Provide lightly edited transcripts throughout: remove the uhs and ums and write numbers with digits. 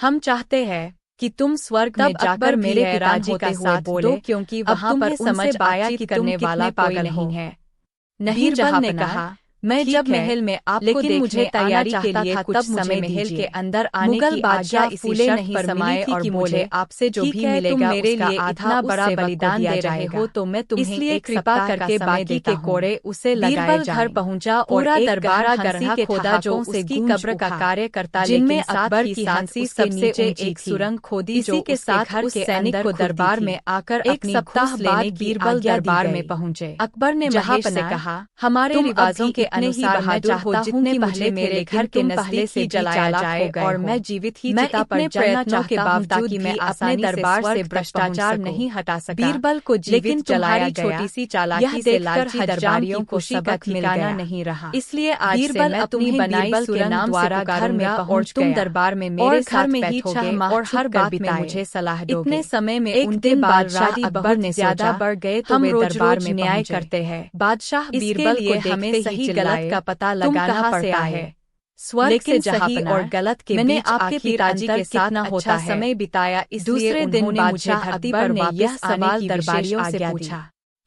हम चाहते हैं कि तुम स्वर्ग में जाकर मेरे पिताजी का साथ दो, क्योंकि वहां पर समझ आया कि करने वाला कोई नहीं है। नहीं, बीरबल ने कहा, मैं जब महल में आपको देखने मुझे तैयारी के लिए कुछ समय महल के अंदर आने की आज्ञा फूले नहीं समाये और मुझे आपसे जो भी मिलेगा मेरे लिए इतना बड़ा बलिदान दे रहे हो तो मैं तुम्हें इसलिए कृपा करके बाकी के कोड़े उसे लगाए जाएं। घर पहुंचा और दरबार हंसी के खोदा जो उसकी कब्र का कार्य करता, जिनमें अकबर की हंसी सबसे एक सुरंग खोदी जो के साथ हर सैनिक को दरबार में आकर एक सप्ताह बाद बीरबल दरबार में पहुंचे। अकबर ने महेश से कहा, हमारे रिवाजों के अनुसार मैं चाहता हूँ कि पहले मेरे घर के नस्ले से जलाया जाए और मैं जीवित ही चिता पर जलना चाहता हूँ ताकि मैं अपने दरबार से भ्रष्टाचार नहीं हटा सका। बीरबल को जीवित जलाया गया। छोटी सी चालाकी से लालची दरबारियों को सबक ठिकाना नहीं रहा, इसलिए आज से मैं अपनी बनाई सुरंग द्वारा घर में और तुम दरबार में मेरे साथ बैठोगे और हर बात में मुझे सलाह दोगे। इतने समय में एक दिन बादशाह अकबर ने ज्यादा बढ़ गए तो हम दरबार में न्याय करते हैं। बादशाह बीरबल को हमें सही गलत का पता लगाना पड़ता है। स्वर्ग से सही और गलत के मैंने आपके पिताजी के साथ अच्छा समय बिताया, इसलिए दूसरे दिन बादशाह अकबर ने यह सवाल दरबारियों से पूछा,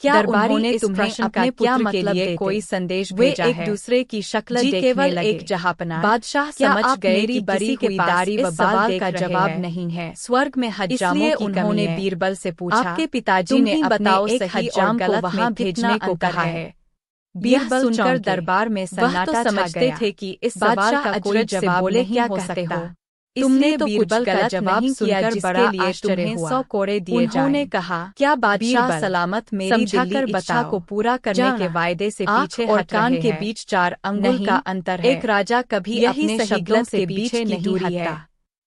क्या उन्होंने तुम्हें अपने क्या मतलब कोई संदेश भेजा है? एक दूसरे की शक्ल देखने केवल एक जहांपनाह। बादशाह समझ गए कि बरी हुई दाढ़ी व बाल का जवाब नहीं है स्वर्ग में हज्जामों की। उन्होंने बीरबल से पूछा, आपके पिताजी ने बताओ सही हज्जाम को वहां भेजने को कहा है। बीरबल सुनकर दरबार में सन्नाटा समझते थे कि इस सवाल का कोई जवाब नहीं हो सकता। तुमने तो बीरबल का जवाब सुनकर बड़ा आश्चर्य हुआ। 100 कोड़े दिए जाएं। उन्होंने कहा, क्या बादशाह सलामत मेरी दिल्ली इच्छा को पूरा करने के वायदे से पीछे और कान के बीच 4 अंगुल का अंतर है। एक राजा कभी अपने शब्दों से पीछे नहीं हटता।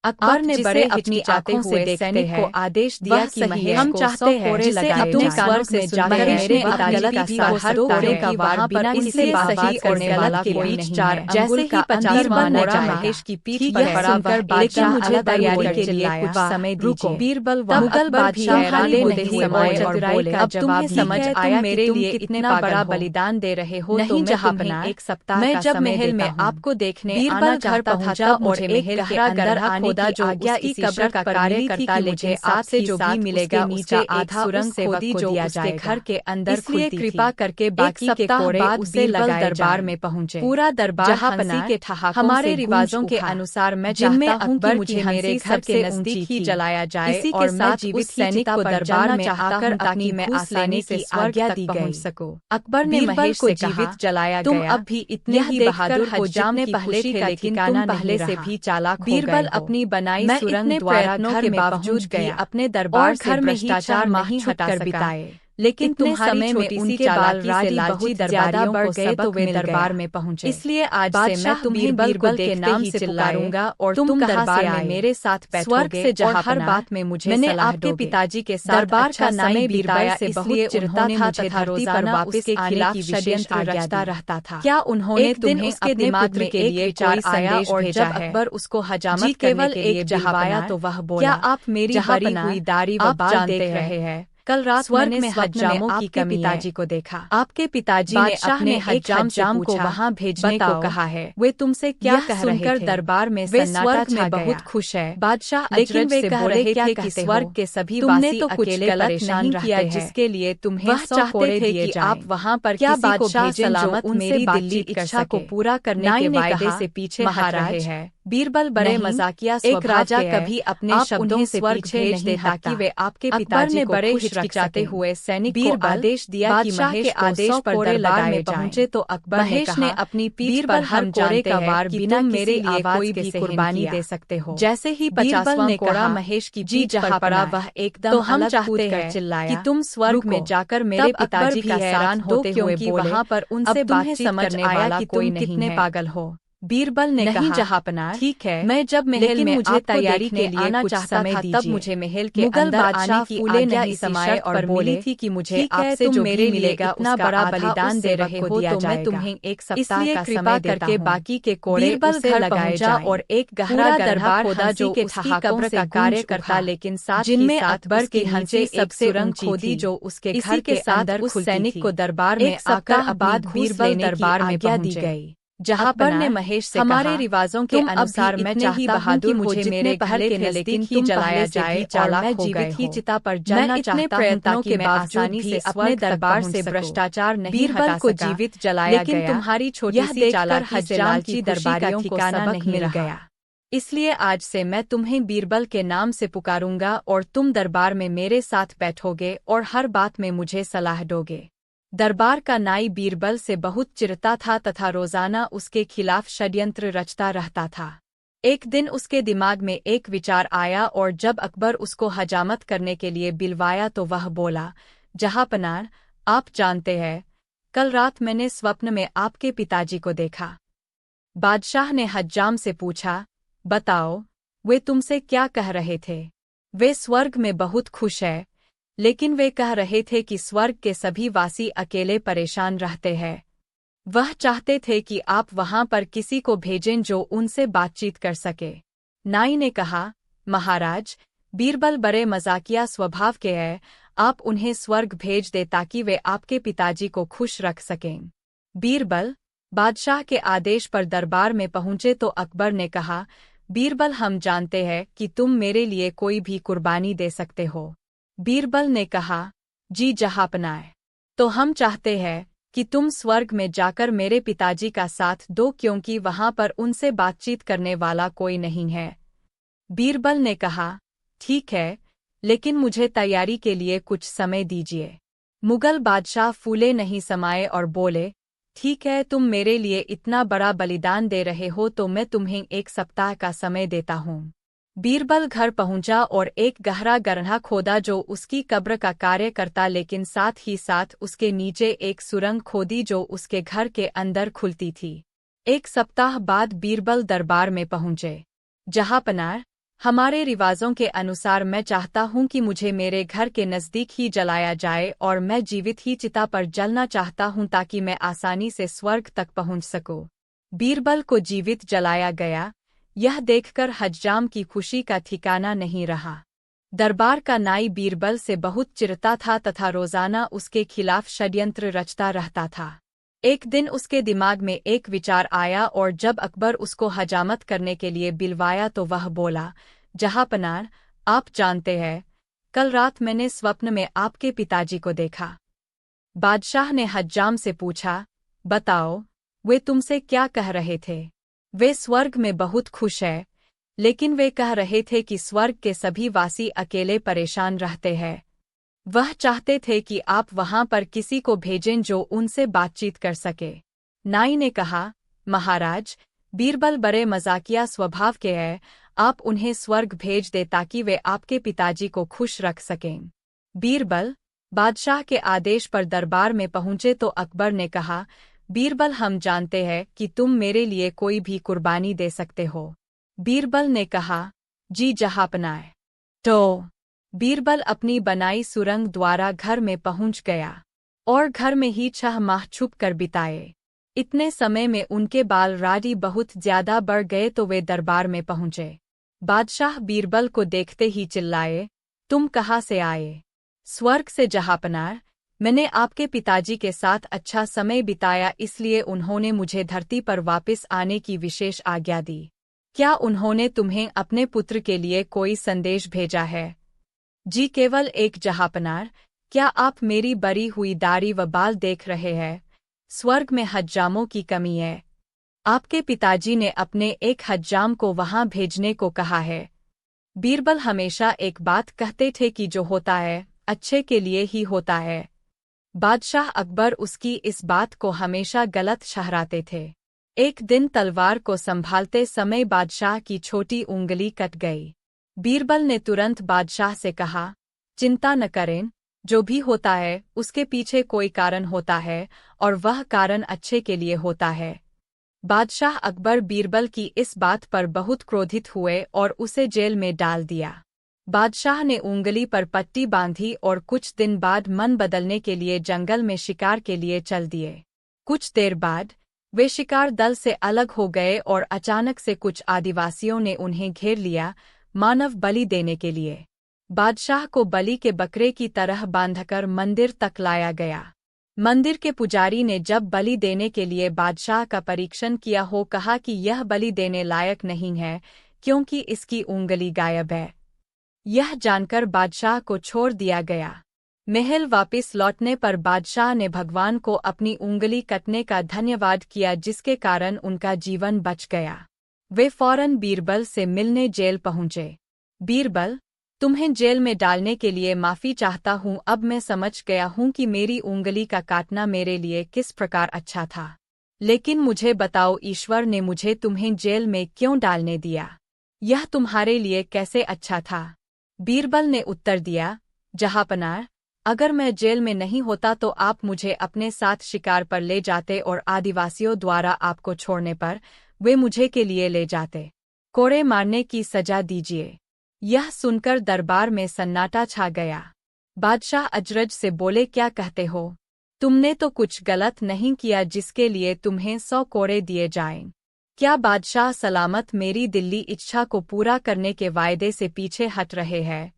अकबर ने बड़े अपनी आंखों से सैनिक को आदेश दिया कि महेश हम चाहते हैं जिसे अपने कानों से जाकर मेरे गलत का हर कोड़े का वहां बिना किसी सही और गलत के बीच 4 जैसे ही 50 माना महेश की पीठ पर पड़ा। लेकिन मुझे तैयारी के लिए कुछ समय दीजिए। बीरबल मुगल बादशाह हैरान होते समाये और बोले, अब तुम्हें समझ आया मेरे लिए इतना बड़ा बलिदान दे रहे हो तो जहांपनाह एक सप्ताह मैं जब महल में आपको देखने आना घर पहुंचा और महल के अंदर आने खुदा जो आज्ञा इस कब्र का कार्य करता, लेकिन आपसे जो भी मिलेगा नीचे आधा सुरंग खोदी जो उसके घर के अंदर, इसलिए कृपा करके बाकी के कोड़े उसे लगाए। दरबार में पहुंचे। पूरा दरबार हंसी के ठहाकों हमारे रिवाजों के अनुसार मैं चाहता हूं कि मुझे मेरे घर के नजदीक ही जलाया जाए और मैं जीवित सैनिक को दरबार में आकर ताकि मैं आसानी से आज्ञा दी पहुंच सकूं। अकबर ने महेश को जीवित जलाया गया। तुम अब भी इतने ही बहादुर हो जाने पहले थे, लेकिन तुम पहले से भी चालाक। बीरबल अपनी बनाई सुरंग द्वारा घर के बावजूद गया अपने दरबार घर में भ्रष्टाचार नहीं हटा सका। लेकिन तुम्हारी छोटी सी चालाकी से लालची दरबारियों बढ़ गए तो वे दरबार में पहुंचे। इसलिए आज से मैं तुम्हें बीरबल के नाम से पुकारूंगा और तुम दरबार में मेरे साथ बैठोगे और हर बात में मुझे मैंने आपके पिताजी के साथ दरबार का समय बीरबल से बहुत चिढ़ता था तथा रोजाना उसके खिलाफ षड्यंत्र रचता रहता था। क्या उन्होंने तुम्हें उसके दिमाग में के लिए कोई संदेश भेजा है? अकबर उसको हजामत केवल एक जहांपनाह तो वह बोला, क्या आप मेरी भरी हुई दाढ़ी व बाल देख रहे हैं? कल रात स्वर्ग में हज्जामों की कमी पिताजी को देखा। आपके पिताजी ने अपने हज्जाम को वहां भेजने को कहा है। वे तुमसे क्या कह रहे थे? दरबार में स्वर्ग में बहुत खुश है। बादशाह लेकिन वे कह रहे थे कि स्वर्ग के सभी तुमने तो कुछ गलत नहीं किया जिसके लिए तुम्हें 100 कोड़े दिए जाएं। आप वहां पर क्या बादशाह सलामत मेरी दिल्ली इच्छा को पूरा करने के वायदे से पीछे हट रहे हैं? बीरबल बड़े मजाकिया एक राजा कभी अपने शब्दों से पीछे नहीं ताकि वे आपके पिताजी को बड़े हिचकिचाते हुए सैनिक को आदेश दिया कि महेश के आदेश पर दरबार में पहुंचे तो अकबर ने अपनी पीठ पर हर कोड़े का वार बिना मेरे आवाज के कुर्बानी दे सकते हो। जैसे ही 50वां कोड़ा महेश की जी जहाँ पड़ा वह एकदम तो हम चाहते हैं चिल्लाया कि तुम स्वर्ग में जाकर मेरे पिताजी का हैरान होते हुए वहां पर उनसे बातचीत करने वाला कोई नहीं है। पागल हो? बीरबल ने कहा, जहांपनाह ठीक है, मैं जब महल में मुझे तैयारी के लिए आना चाहता था तब मुझे महल के अंदर आने की फूले नहीं समाये और बोली थी कि मुझे आपसे जो मेरे मिलेगा इतना बड़ा बलिदान दे रहे हो तो मैं तुम्हें एक सप्ताह का समय करके बाकी के कोड़े उसे लगाए जाएं और एक गहरा दरबार खोदा जो उसकी कब्र का कार्य करता, लेकिन साथ जिनमें अकबर के हंसे एक सुरंग खोदी जो उसके घर के अंदर उस सैनिक को दरबार में आकर बाद बीरबल दरबार में आज्ञा दी गई। अकबर ने महेश से हमारे रिवाजों के अनुसार मैं चाहता हूं कि मुझे मेरे पहल के नजदीक ही जलाया जाए और मैं जीवित ही चिता पर जलना चाहता हूं ताकि मैं आसानी से अपने दरबार से भ्रष्टाचार नहीं हटा को जीवित जलाया गया। लेकिन तुम्हारी छोटी सी चालाकी से लालची दरबारियों को सबक मिल गया। इसलिए आज से मैं तुम्हें बीरबल के नाम से पुकारूंगा और तुम दरबार में मेरे साथ बैठोगे और हर बात में मुझे सलाह दोगे। दरबार का नाई बीरबल से बहुत चिढ़ता था तथा रोजाना उसके खिलाफ षड्यंत्र रचता रहता था। एक दिन उसके दिमाग में एक विचार आया और जब अकबर उसको हजामत करने के लिए बिलवाया तो वह बोला, जहांपनाह, आप जानते हैं, कल रात मैंने स्वप्न में आपके पिताजी को देखा। बादशाह ने हज्जाम से पूछा, बताओ, वे तुमसे क्या कह रहे थे? वे स्वर्ग में बहुत खुश है, लेकिन वे कह रहे थे कि स्वर्ग के सभी वासी अकेले परेशान रहते हैं। वह चाहते थे कि आप वहां पर किसी को भेजें जो उनसे बातचीत कर सके। नाई ने कहा, महाराज, बीरबल बड़े मजाकिया स्वभाव के हैं, आप उन्हें स्वर्ग भेज दे ताकि वे आपके पिताजी को खुश रख सकें। बीरबल बादशाह के आदेश पर दरबार में पहुंचे तो अकबर ने कहा, बीरबल, हम जानते हैं कि तुम मेरे लिए कोई भी कुर्बानी दे सकते हो। बीरबल ने कहा, जी जहांपनाह, तो हम चाहते हैं कि तुम स्वर्ग में जाकर मेरे पिताजी का साथ दो क्योंकि वहां पर उनसे बातचीत करने वाला कोई नहीं है। बीरबल ने कहा, ठीक है, लेकिन मुझे तैयारी के लिए कुछ समय दीजिए। मुगल बादशाह फूले नहीं समाये और बोले, ठीक है, तुम मेरे लिए इतना बड़ा बलिदान दे रहे हो तो मैं तुम्हें 1 सप्ताह का समय देता हूँ। बीरबल घर पहुंचा और एक गहरा गड्ढा खोदा जो उसकी कब्र का कार्य करता, लेकिन साथ ही साथ उसके नीचे एक सुरंग खोदी जो उसके घर के अंदर खुलती थी। 1 सप्ताह बाद बीरबल दरबार में पहुंचे। जहांपनाह, हमारे रिवाजों के अनुसार मैं चाहता हूं कि मुझे मेरे घर के नजदीक ही जलाया जाए और मैं जीवित ही चिता पर जलना चाहता हूं ताकि मैं आसानी से स्वर्ग तक पहुंच सकूं। बीरबल को जीवित जलाया गया। यह देखकर हज्जाम की खुशी का ठिकाना नहीं रहा। दरबार का नाई बीरबल से बहुत चिढ़ता था तथा रोजाना उसके खिलाफ षड्यंत्र रचता रहता था। एक दिन उसके दिमाग में एक विचार आया और जब अकबर उसको हजामत करने के लिए बिलवाया तो वह बोला, जहांपनाह, आप जानते हैं, कल रात मैंने स्वप्न में आपके पिताजी को देखा। बादशाह ने हज्जाम से पूछा, बताओ, वे तुमसे क्या कह रहे थे? वे स्वर्ग में बहुत खुश है, लेकिन वे कह रहे थे कि स्वर्ग के सभी वासी अकेले परेशान रहते हैं। वह चाहते थे कि आप वहां पर किसी को भेजें जो उनसे बातचीत कर सके। नाई ने कहा, महाराज, बीरबल बड़े मजाकिया स्वभाव के हैं, आप उन्हें स्वर्ग भेज दे ताकि वे आपके पिताजी को खुश रख सकें। बीरबल बादशाह के आदेश पर दरबार में पहुंचे तो अकबर ने कहा, बीरबल, हम जानते हैं कि तुम मेरे लिए कोई भी कुर्बानी दे सकते हो। बीरबल ने कहा, जी जहांपनाह। तो बीरबल अपनी बनाई सुरंग द्वारा घर में पहुंच गया और घर में ही 6 माह छुप कर बिताए। इतने समय में उनके बाल राडी बहुत ज्यादा बढ़ गए तो वे दरबार में पहुंचे। बादशाह बीरबल को देखते ही चिल्लाए, तुम कहाँ से आए? स्वर्ग से जहांपनाह, मैंने आपके पिताजी के साथ अच्छा समय बिताया इसलिए उन्होंने मुझे धरती पर वापस आने की विशेष आज्ञा दी। क्या उन्होंने तुम्हें अपने पुत्र के लिए कोई संदेश भेजा है? जी केवल एक जहांपनाह। क्या आप मेरी बरी हुई दाढ़ी व बाल देख रहे हैं? स्वर्ग में हज्जामों की कमी है। आपके पिताजी ने अपने एक हज्जाम को वहां भेजने को कहा है। बीरबल हमेशा एक बात कहते थे कि जो होता है अच्छे के लिए ही होता है। बादशाह अकबर उसकी इस बात को हमेशा गलत ठहराते थे। एक दिन तलवार को संभालते समय बादशाह की छोटी उंगली कट गई। बीरबल ने तुरंत बादशाह से कहा, चिंता न करें, जो भी होता है उसके पीछे कोई कारण होता है और वह कारण अच्छे के लिए होता है। बादशाह अकबर बीरबल की इस बात पर बहुत क्रोधित हुए और उसे जेल में डाल दिया। बादशाह ने उंगली पर पट्टी बांधी और कुछ दिन बाद मन बदलने के लिए जंगल में शिकार के लिए चल दिए। कुछ देर बाद वे शिकार दल से अलग हो गए और अचानक से कुछ आदिवासियों ने उन्हें घेर लिया, मानव बलि देने के लिए। बादशाह को बलि के बकरे की तरह बांधकर मंदिर तक लाया गया। मंदिर के पुजारी ने जब बलि देने के लिए बादशाह का परीक्षण किया हो कहा कि यह बलि देने लायक नहीं है क्योंकि इसकी उँगली गायब है। यह जानकर बादशाह को छोड़ दिया गया। महल वापस लौटने पर बादशाह ने भगवान को अपनी उँगली कटने का धन्यवाद किया जिसके कारण उनका जीवन बच गया। वे फौरन बीरबल से मिलने जेल पहुंचे। बीरबल, तुम्हें जेल में डालने के लिए माफ़ी चाहता हूँ। अब मैं समझ गया हूँ कि मेरी उँगली का काटना मेरे लिए किस प्रकार अच्छा था। लेकिन मुझे बताओ, ईश्वर ने मुझे तुम्हें जेल में क्यों डालने दिया? यह तुम्हारे लिए कैसे अच्छा था? बीरबल ने उत्तर दिया, जहाँपनाह, अगर मैं जेल में नहीं होता तो आप मुझे अपने साथ शिकार पर ले जाते और आदिवासियों द्वारा आपको छोड़ने पर वे मुझे के लिए ले जाते। कोड़े मारने की सजा दीजिए। यह सुनकर दरबार में सन्नाटा छा गया। बादशाह अजरज से बोले, क्या कहते हो? तुमने तो कुछ गलत नहीं किया जिसके लिए तुम्हें 100 कोड़े दिए जाएं। क्या बादशाह सलामत मेरी दिल्ली इच्छा को पूरा करने के वायदे से पीछे हट रहे हैं?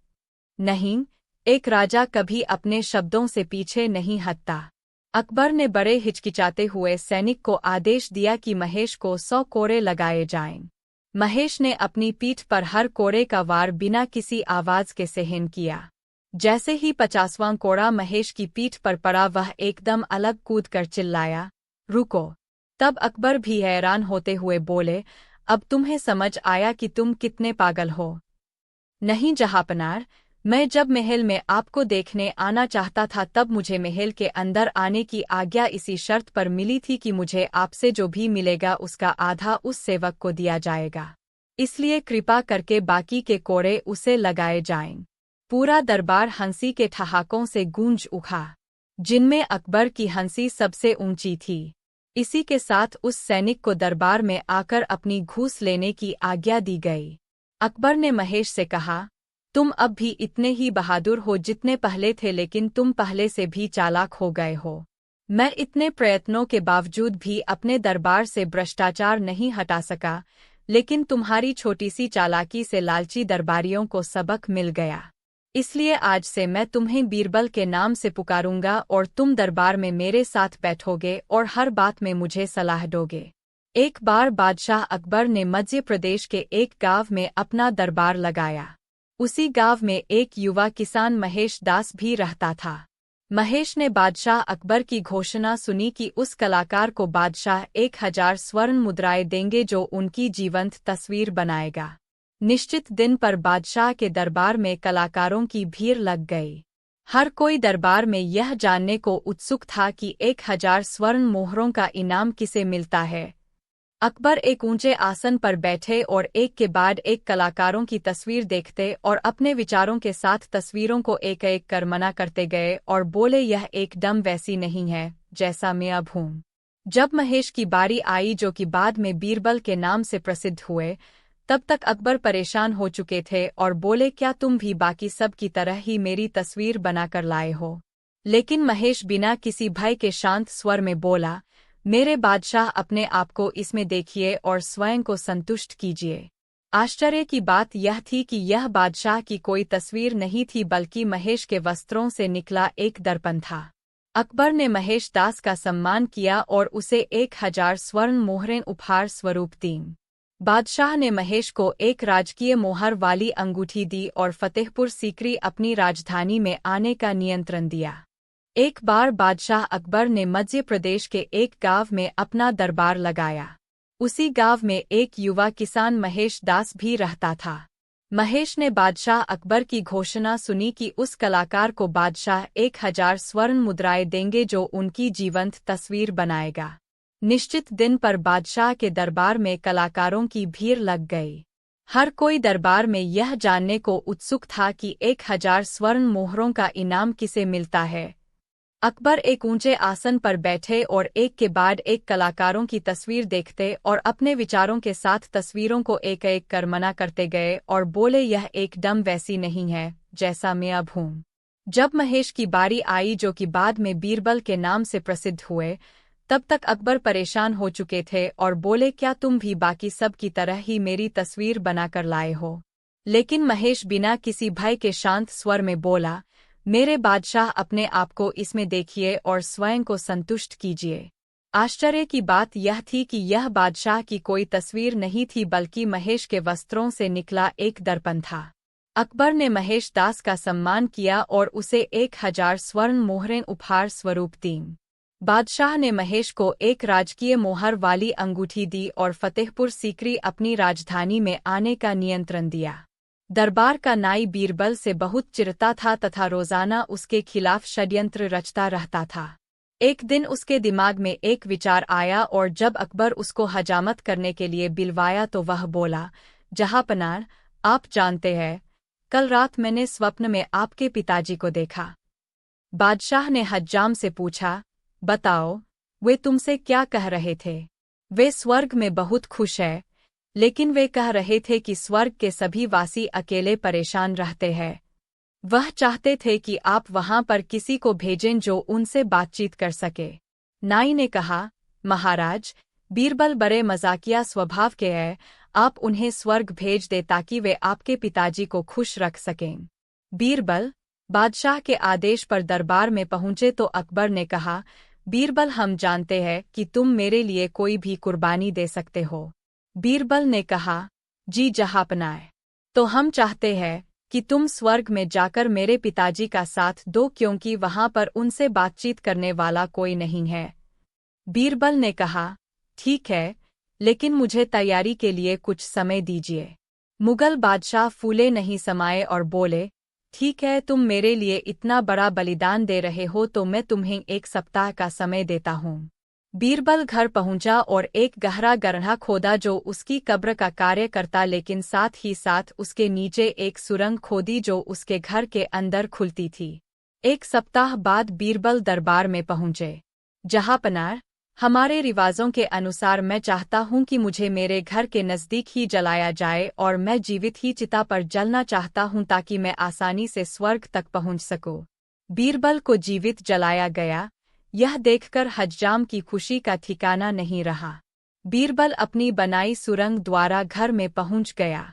नहीं, एक राजा कभी अपने शब्दों से पीछे नहीं हटता। अकबर ने बड़े हिचकिचाते हुए सैनिक को आदेश दिया कि महेश को 100 कोड़े लगाए जाएं। महेश ने अपनी पीठ पर हर कोड़े का वार बिना किसी आवाज के सहन किया। जैसे ही 50वां कोड़ा महेश की पीठ पर पड़ा वह एकदम अलग कूद कर चिल्लाया, रुको। तब अकबर भी हैरान होते हुए बोले, अब तुम्हें समझ आया कि तुम कितने पागल हो? नहीं जहाँपनाह, मैं जब महल में आपको देखने आना चाहता था तब मुझे महल के अंदर आने की आज्ञा इसी शर्त पर मिली थी कि मुझे आपसे जो भी मिलेगा उसका आधा उस सेवक को दिया जाएगा। इसलिए कृपा करके बाकी के कोड़े उसे लगाए जाएं। पूरा दरबार हंसी के ठहाकों से गूंज उठा, जिनमें अकबर की हंसी सबसे ऊंची थी। इसी के साथ उस सैनिक को दरबार में आकर अपनी घूस लेने की आज्ञा दी गई। अकबर ने महेश से कहा, तुम अब भी इतने ही बहादुर हो जितने पहले थे, लेकिन तुम पहले से भी चालाक हो गए हो। मैं इतने प्रयत्नों के बावजूद भी अपने दरबार से भ्रष्टाचार नहीं हटा सका, लेकिन तुम्हारी छोटी सी चालाकी से लालची दरबारियों को सबक मिल गया। इसलिए आज से मैं तुम्हें बीरबल के नाम से पुकारूंगा और तुम दरबार में मेरे साथ बैठोगे और हर बात में मुझे सलाह दोगे। एक बार बादशाह अकबर ने मध्य प्रदेश के एक गांव में अपना दरबार लगाया। उसी गांव में एक युवा किसान महेश दास भी रहता था। महेश ने बादशाह अकबर की घोषणा सुनी कि उस कलाकार को बादशाह 1000 स्वर्ण मुद्राएं देंगे जो उनकी जीवंत तस्वीर बनाएगा। निश्चित दिन पर बादशाह के दरबार में कलाकारों की भीड़ लग गई। हर कोई दरबार में यह जानने को उत्सुक था कि 1000 स्वर्ण मोहरों का इनाम किसे मिलता है। अकबर एक ऊंचे आसन पर बैठे और एक के बाद एक कलाकारों की तस्वीर देखते और अपने विचारों के साथ तस्वीरों को एक एक कर मना करते गए और बोले, यह एकदम वैसी नहीं है जैसा मैं अब हूँ। जब महेश की बारी आई, जो कि बाद में बीरबल के नाम से प्रसिद्ध हुए, तब तक अकबर परेशान हो चुके थे और बोले, क्या तुम भी बाकी सब की तरह ही मेरी तस्वीर बनाकर लाए हो? लेकिन महेश बिना किसी भय के शांत स्वर में बोला, मेरे बादशाह, अपने आप को इसमें देखिए और स्वयं को संतुष्ट कीजिए। आश्चर्य की बात यह थी कि यह बादशाह की कोई तस्वीर नहीं थी, बल्कि महेश के वस्त्रों से निकला एक दर्पण था। अकबर ने महेश दास का सम्मान किया और उसे 1000 स्वर्ण मोहरें उपहार स्वरूप दीं। बादशाह ने महेश को एक राजकीय मोहर वाली अंगूठी दी और फतेहपुर सीकरी अपनी राजधानी में आने का नियंत्रण दिया। एक बार बादशाह अकबर ने मध्य प्रदेश के एक गांव में अपना दरबार लगाया। उसी गांव में एक युवा किसान महेश दास भी रहता था। महेश ने बादशाह अकबर की घोषणा सुनी कि उस कलाकार को बादशाह 1000 स्वर्ण मुद्राएं देंगे जो उनकी जीवंत तस्वीर बनाएगा। निश्चित दिन पर बादशाह के दरबार में कलाकारों की भीड़ लग गई। हर कोई दरबार में यह जानने को उत्सुक था कि 1000 स्वर्ण मोहरों का इनाम किसे मिलता है। अकबर एक ऊंचे आसन पर बैठे और एक के बाद एक कलाकारों की तस्वीर देखते और अपने विचारों के साथ तस्वीरों को एक एक कर मना करते गए और बोले, यह एकदम वैसी नहीं है जैसा मैं अब हूँ। जब महेश की बारी आई, जो कि बाद में बीरबल के नाम से प्रसिद्ध हुए, तब तक अकबर परेशान हो चुके थे और बोले, क्या तुम भी बाकी सब की तरह ही मेरी तस्वीर बनाकर लाए हो? लेकिन महेश बिना किसी भय के शांत स्वर में बोला, मेरे बादशाह, अपने आप को इसमें देखिए और स्वयं को संतुष्ट कीजिए। आश्चर्य की बात यह थी कि यह बादशाह की कोई तस्वीर नहीं थी, बल्कि महेश के वस्त्रों से निकला एक दर्पण था। अकबर ने महेश दास का सम्मान किया और उसे 1000 स्वर्ण मोहरें उपहार स्वरूप दीं। बादशाह ने महेश को एक राजकीय मोहर वाली अंगूठी दी और फतेहपुर सीकरी अपनी राजधानी में आने का नियंत्रण दिया। दरबार का नाई बीरबल से बहुत चिढ़ता था तथा रोजाना उसके खिलाफ षड्यंत्र रचता रहता था। एक दिन उसके दिमाग में एक विचार आया और जब अकबर उसको हजामत करने के लिए बिलवाया तो वह बोला, जहांपनाह, आप जानते हैं, कल रात मैंने स्वप्न में आपके पिताजी को देखा। बादशाह ने हज्जाम से पूछा, बताओ, वे तुमसे क्या कह रहे थे? वे स्वर्ग में बहुत खुश है, लेकिन वे कह रहे थे कि स्वर्ग के सभी वासी अकेले परेशान रहते हैं। वह चाहते थे कि आप वहां पर किसी को भेजें जो उनसे बातचीत कर सके। नाई ने कहा, महाराज, बीरबल बड़े मजाकिया स्वभाव के हैं, आप उन्हें स्वर्ग भेज दे ताकि वे आपके पिताजी को खुश रख सकें। बीरबल बादशाह के आदेश पर दरबार में पहुंचे तो अकबर ने कहा, बीरबल, हम जानते हैं कि तुम मेरे लिए कोई भी कुर्बानी दे सकते हो। बीरबल ने कहा, जी जहांपनाह, तो हम चाहते हैं कि तुम स्वर्ग में जाकर मेरे पिताजी का साथ दो, क्योंकि वहां पर उनसे बातचीत करने वाला कोई नहीं है। बीरबल ने कहा, ठीक है, लेकिन मुझे तैयारी के लिए कुछ समय दीजिए। मुगल बादशाह फूले नहीं समाये और बोले, ठीक है, तुम मेरे लिए इतना बड़ा बलिदान दे रहे हो तो मैं तुम्हें 1 सप्ताह का समय देता हूँ। बीरबल घर पहुंचा और एक गहरा गड्ढा खोदा जो उसकी कब्र का कार्य करता, लेकिन साथ ही साथ उसके नीचे एक सुरंग खोदी जो उसके घर के अंदर खुलती थी। 1 सप्ताह बाद बीरबल दरबार में पहुंचे। जहांपनाह, हमारे रिवाजों के अनुसार मैं चाहता हूं कि मुझे मेरे घर के नज़दीक ही जलाया जाए और मैं जीवित ही चिता पर जलना चाहता हूं ताकि मैं आसानी से स्वर्ग तक पहुंच सकूं। बीरबल को जीवित जलाया गया। यह देखकर हज्जाम की खुशी का ठिकाना नहीं रहा। बीरबल अपनी बनाई सुरंग द्वारा घर में पहुंच गया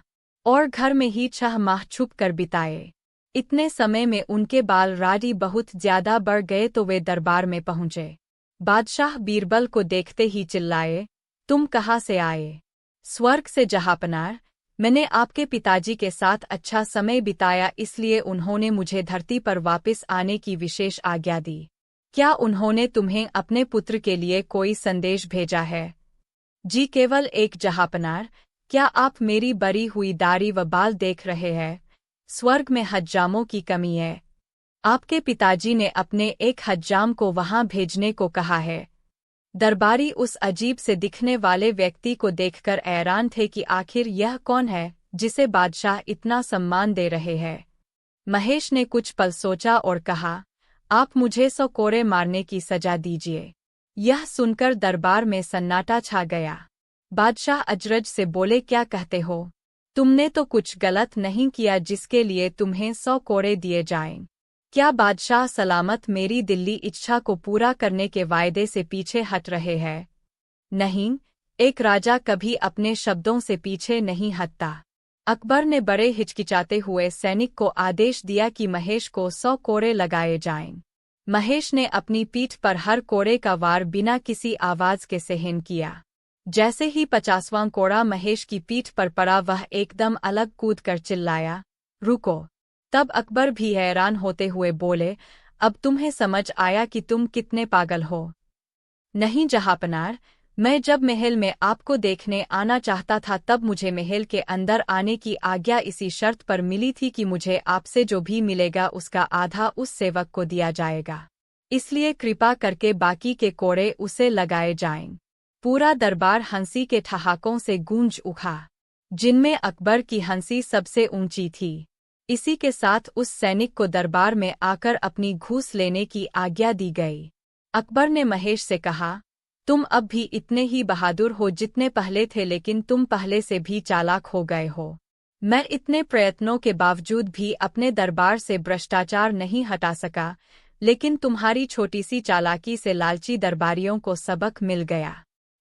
और घर में ही 6 माह छुप कर बिताए। इतने समय में उनके बाल राडी बहुत ज्यादा बढ़ गए तो वे दरबार में पहुंचे। बादशाह बीरबल को देखते ही चिल्लाए, तुम कहाँ से आए? स्वर्ग से जहांपनाह, मैंने आपके पिताजी के साथ अच्छा समय बिताया, इसलिए उन्होंने मुझे धरती पर वापस आने की विशेष आज्ञा दी। क्या उन्होंने तुम्हें अपने पुत्र के लिए कोई संदेश भेजा है? जी केवल एक जहांपनाह। क्या आप मेरी बरी हुई दाढ़ी व बाल देख रहे हैं? स्वर्ग में हज्जामों की कमी है। आपके पिताजी ने अपने एक हज्जाम को वहां भेजने को कहा है। दरबारी उस अजीब से दिखने वाले व्यक्ति को देखकर हैरान थे कि आखिर यह कौन है जिसे बादशाह इतना सम्मान दे रहे हैं। महेश ने कुछ पल सोचा और कहा, आप मुझे 100 कोड़े मारने की सजा दीजिए। यह सुनकर दरबार में सन्नाटा छा गया। बादशाह अजरज से बोले, क्या कहते हो? तुमने तो कुछ गलत नहीं किया जिसके लिए तुम्हें 100 कोड़े दिए जाएं। क्या बादशाह सलामत मेरी दिल्ली इच्छा को पूरा करने के वायदे से पीछे हट रहे हैं? नहीं, एक राजा कभी अपने शब्दों से पीछे नहीं हटता। अकबर ने बड़े हिचकिचाते हुए सैनिक को आदेश दिया कि महेश को 100 कोड़े लगाए जाएं। महेश ने अपनी पीठ पर हर कोड़े का वार बिना किसी आवाज के सहन किया। जैसे ही 50वां कोड़ा महेश की पीठ पर पड़ा वह एकदम अलग कूद कर चिल्लाया, रुको। तब अकबर भी हैरान होते हुए बोले, अब तुम्हें समझ आया कि तुम कितने पागल हो? नहीं जहांपनाह, मैं जब महल में आपको देखने आना चाहता था तब मुझे महल के अंदर आने की आज्ञा इसी शर्त पर मिली थी कि मुझे आपसे जो भी मिलेगा उसका आधा उस सेवक को दिया जाएगा। इसलिए कृपा करके बाकी के कोड़े उसे लगाए जाएं। पूरा दरबार हंसी के ठहाकों से गूंज उठा, जिनमें अकबर की हंसी सबसे ऊंची थी। इसी के साथ उस सैनिक को दरबार में आकर अपनी घूस लेने की आज्ञा दी गई। अकबर ने महेश से कहा, तुम अब भी इतने ही बहादुर हो जितने पहले थे, लेकिन तुम पहले से भी चालाक हो गए हो। मैं इतने प्रयत्नों के बावजूद भी अपने दरबार से भ्रष्टाचार नहीं हटा सका, लेकिन तुम्हारी छोटी सी चालाकी से लालची दरबारियों को सबक मिल गया।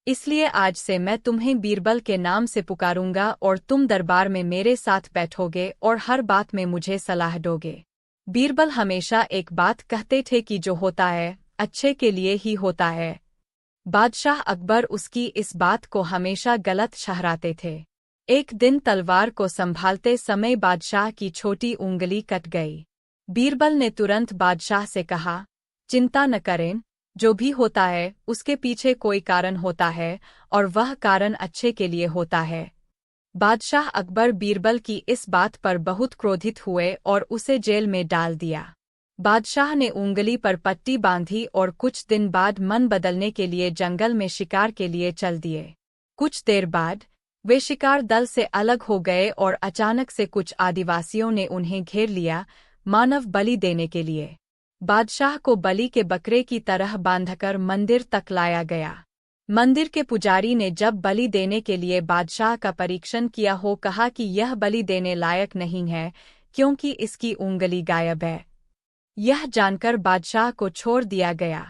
इसलिए आज से मैं तुम्हें बीरबल के नाम से पुकारूंगा और तुम दरबार में मेरे साथ बैठोगे और हर बात में मुझे सलाह दोगे। बीरबल हमेशा एक बात कहते थे कि जो होता है अच्छे के लिए ही होता है। बादशाह अकबर उसकी इस बात को हमेशा गलत ठहराते थे। एक दिन तलवार को संभालते समय बादशाह की छोटी उंगली कट गई। बीरबल ने तुरंत बादशाह से कहा, चिंता न करें, जो भी होता है उसके पीछे कोई कारण होता है और वह कारण अच्छे के लिए होता है। बादशाह अकबर बीरबल की इस बात पर बहुत क्रोधित हुए और उसे जेल में डाल दिया। बादशाह ने उंगली पर पट्टी बांधी और कुछ दिन बाद मन बदलने के लिए जंगल में शिकार के लिए चल दिए। कुछ देर बाद वे शिकार दल से अलग हो गए और अचानक से कुछ आदिवासियों ने उन्हें घेर लिया, मानव बलि देने के लिए। बादशाह को बलि के बकरे की तरह बांधकर मंदिर तक लाया गया। मंदिर के पुजारी ने जब बलि देने के लिए बादशाह का परीक्षण किया हो कहा कि यह बलि देने लायक नहीं है क्योंकि इसकी उंगली गायब है। यह जानकर बादशाह को छोड़ दिया गया।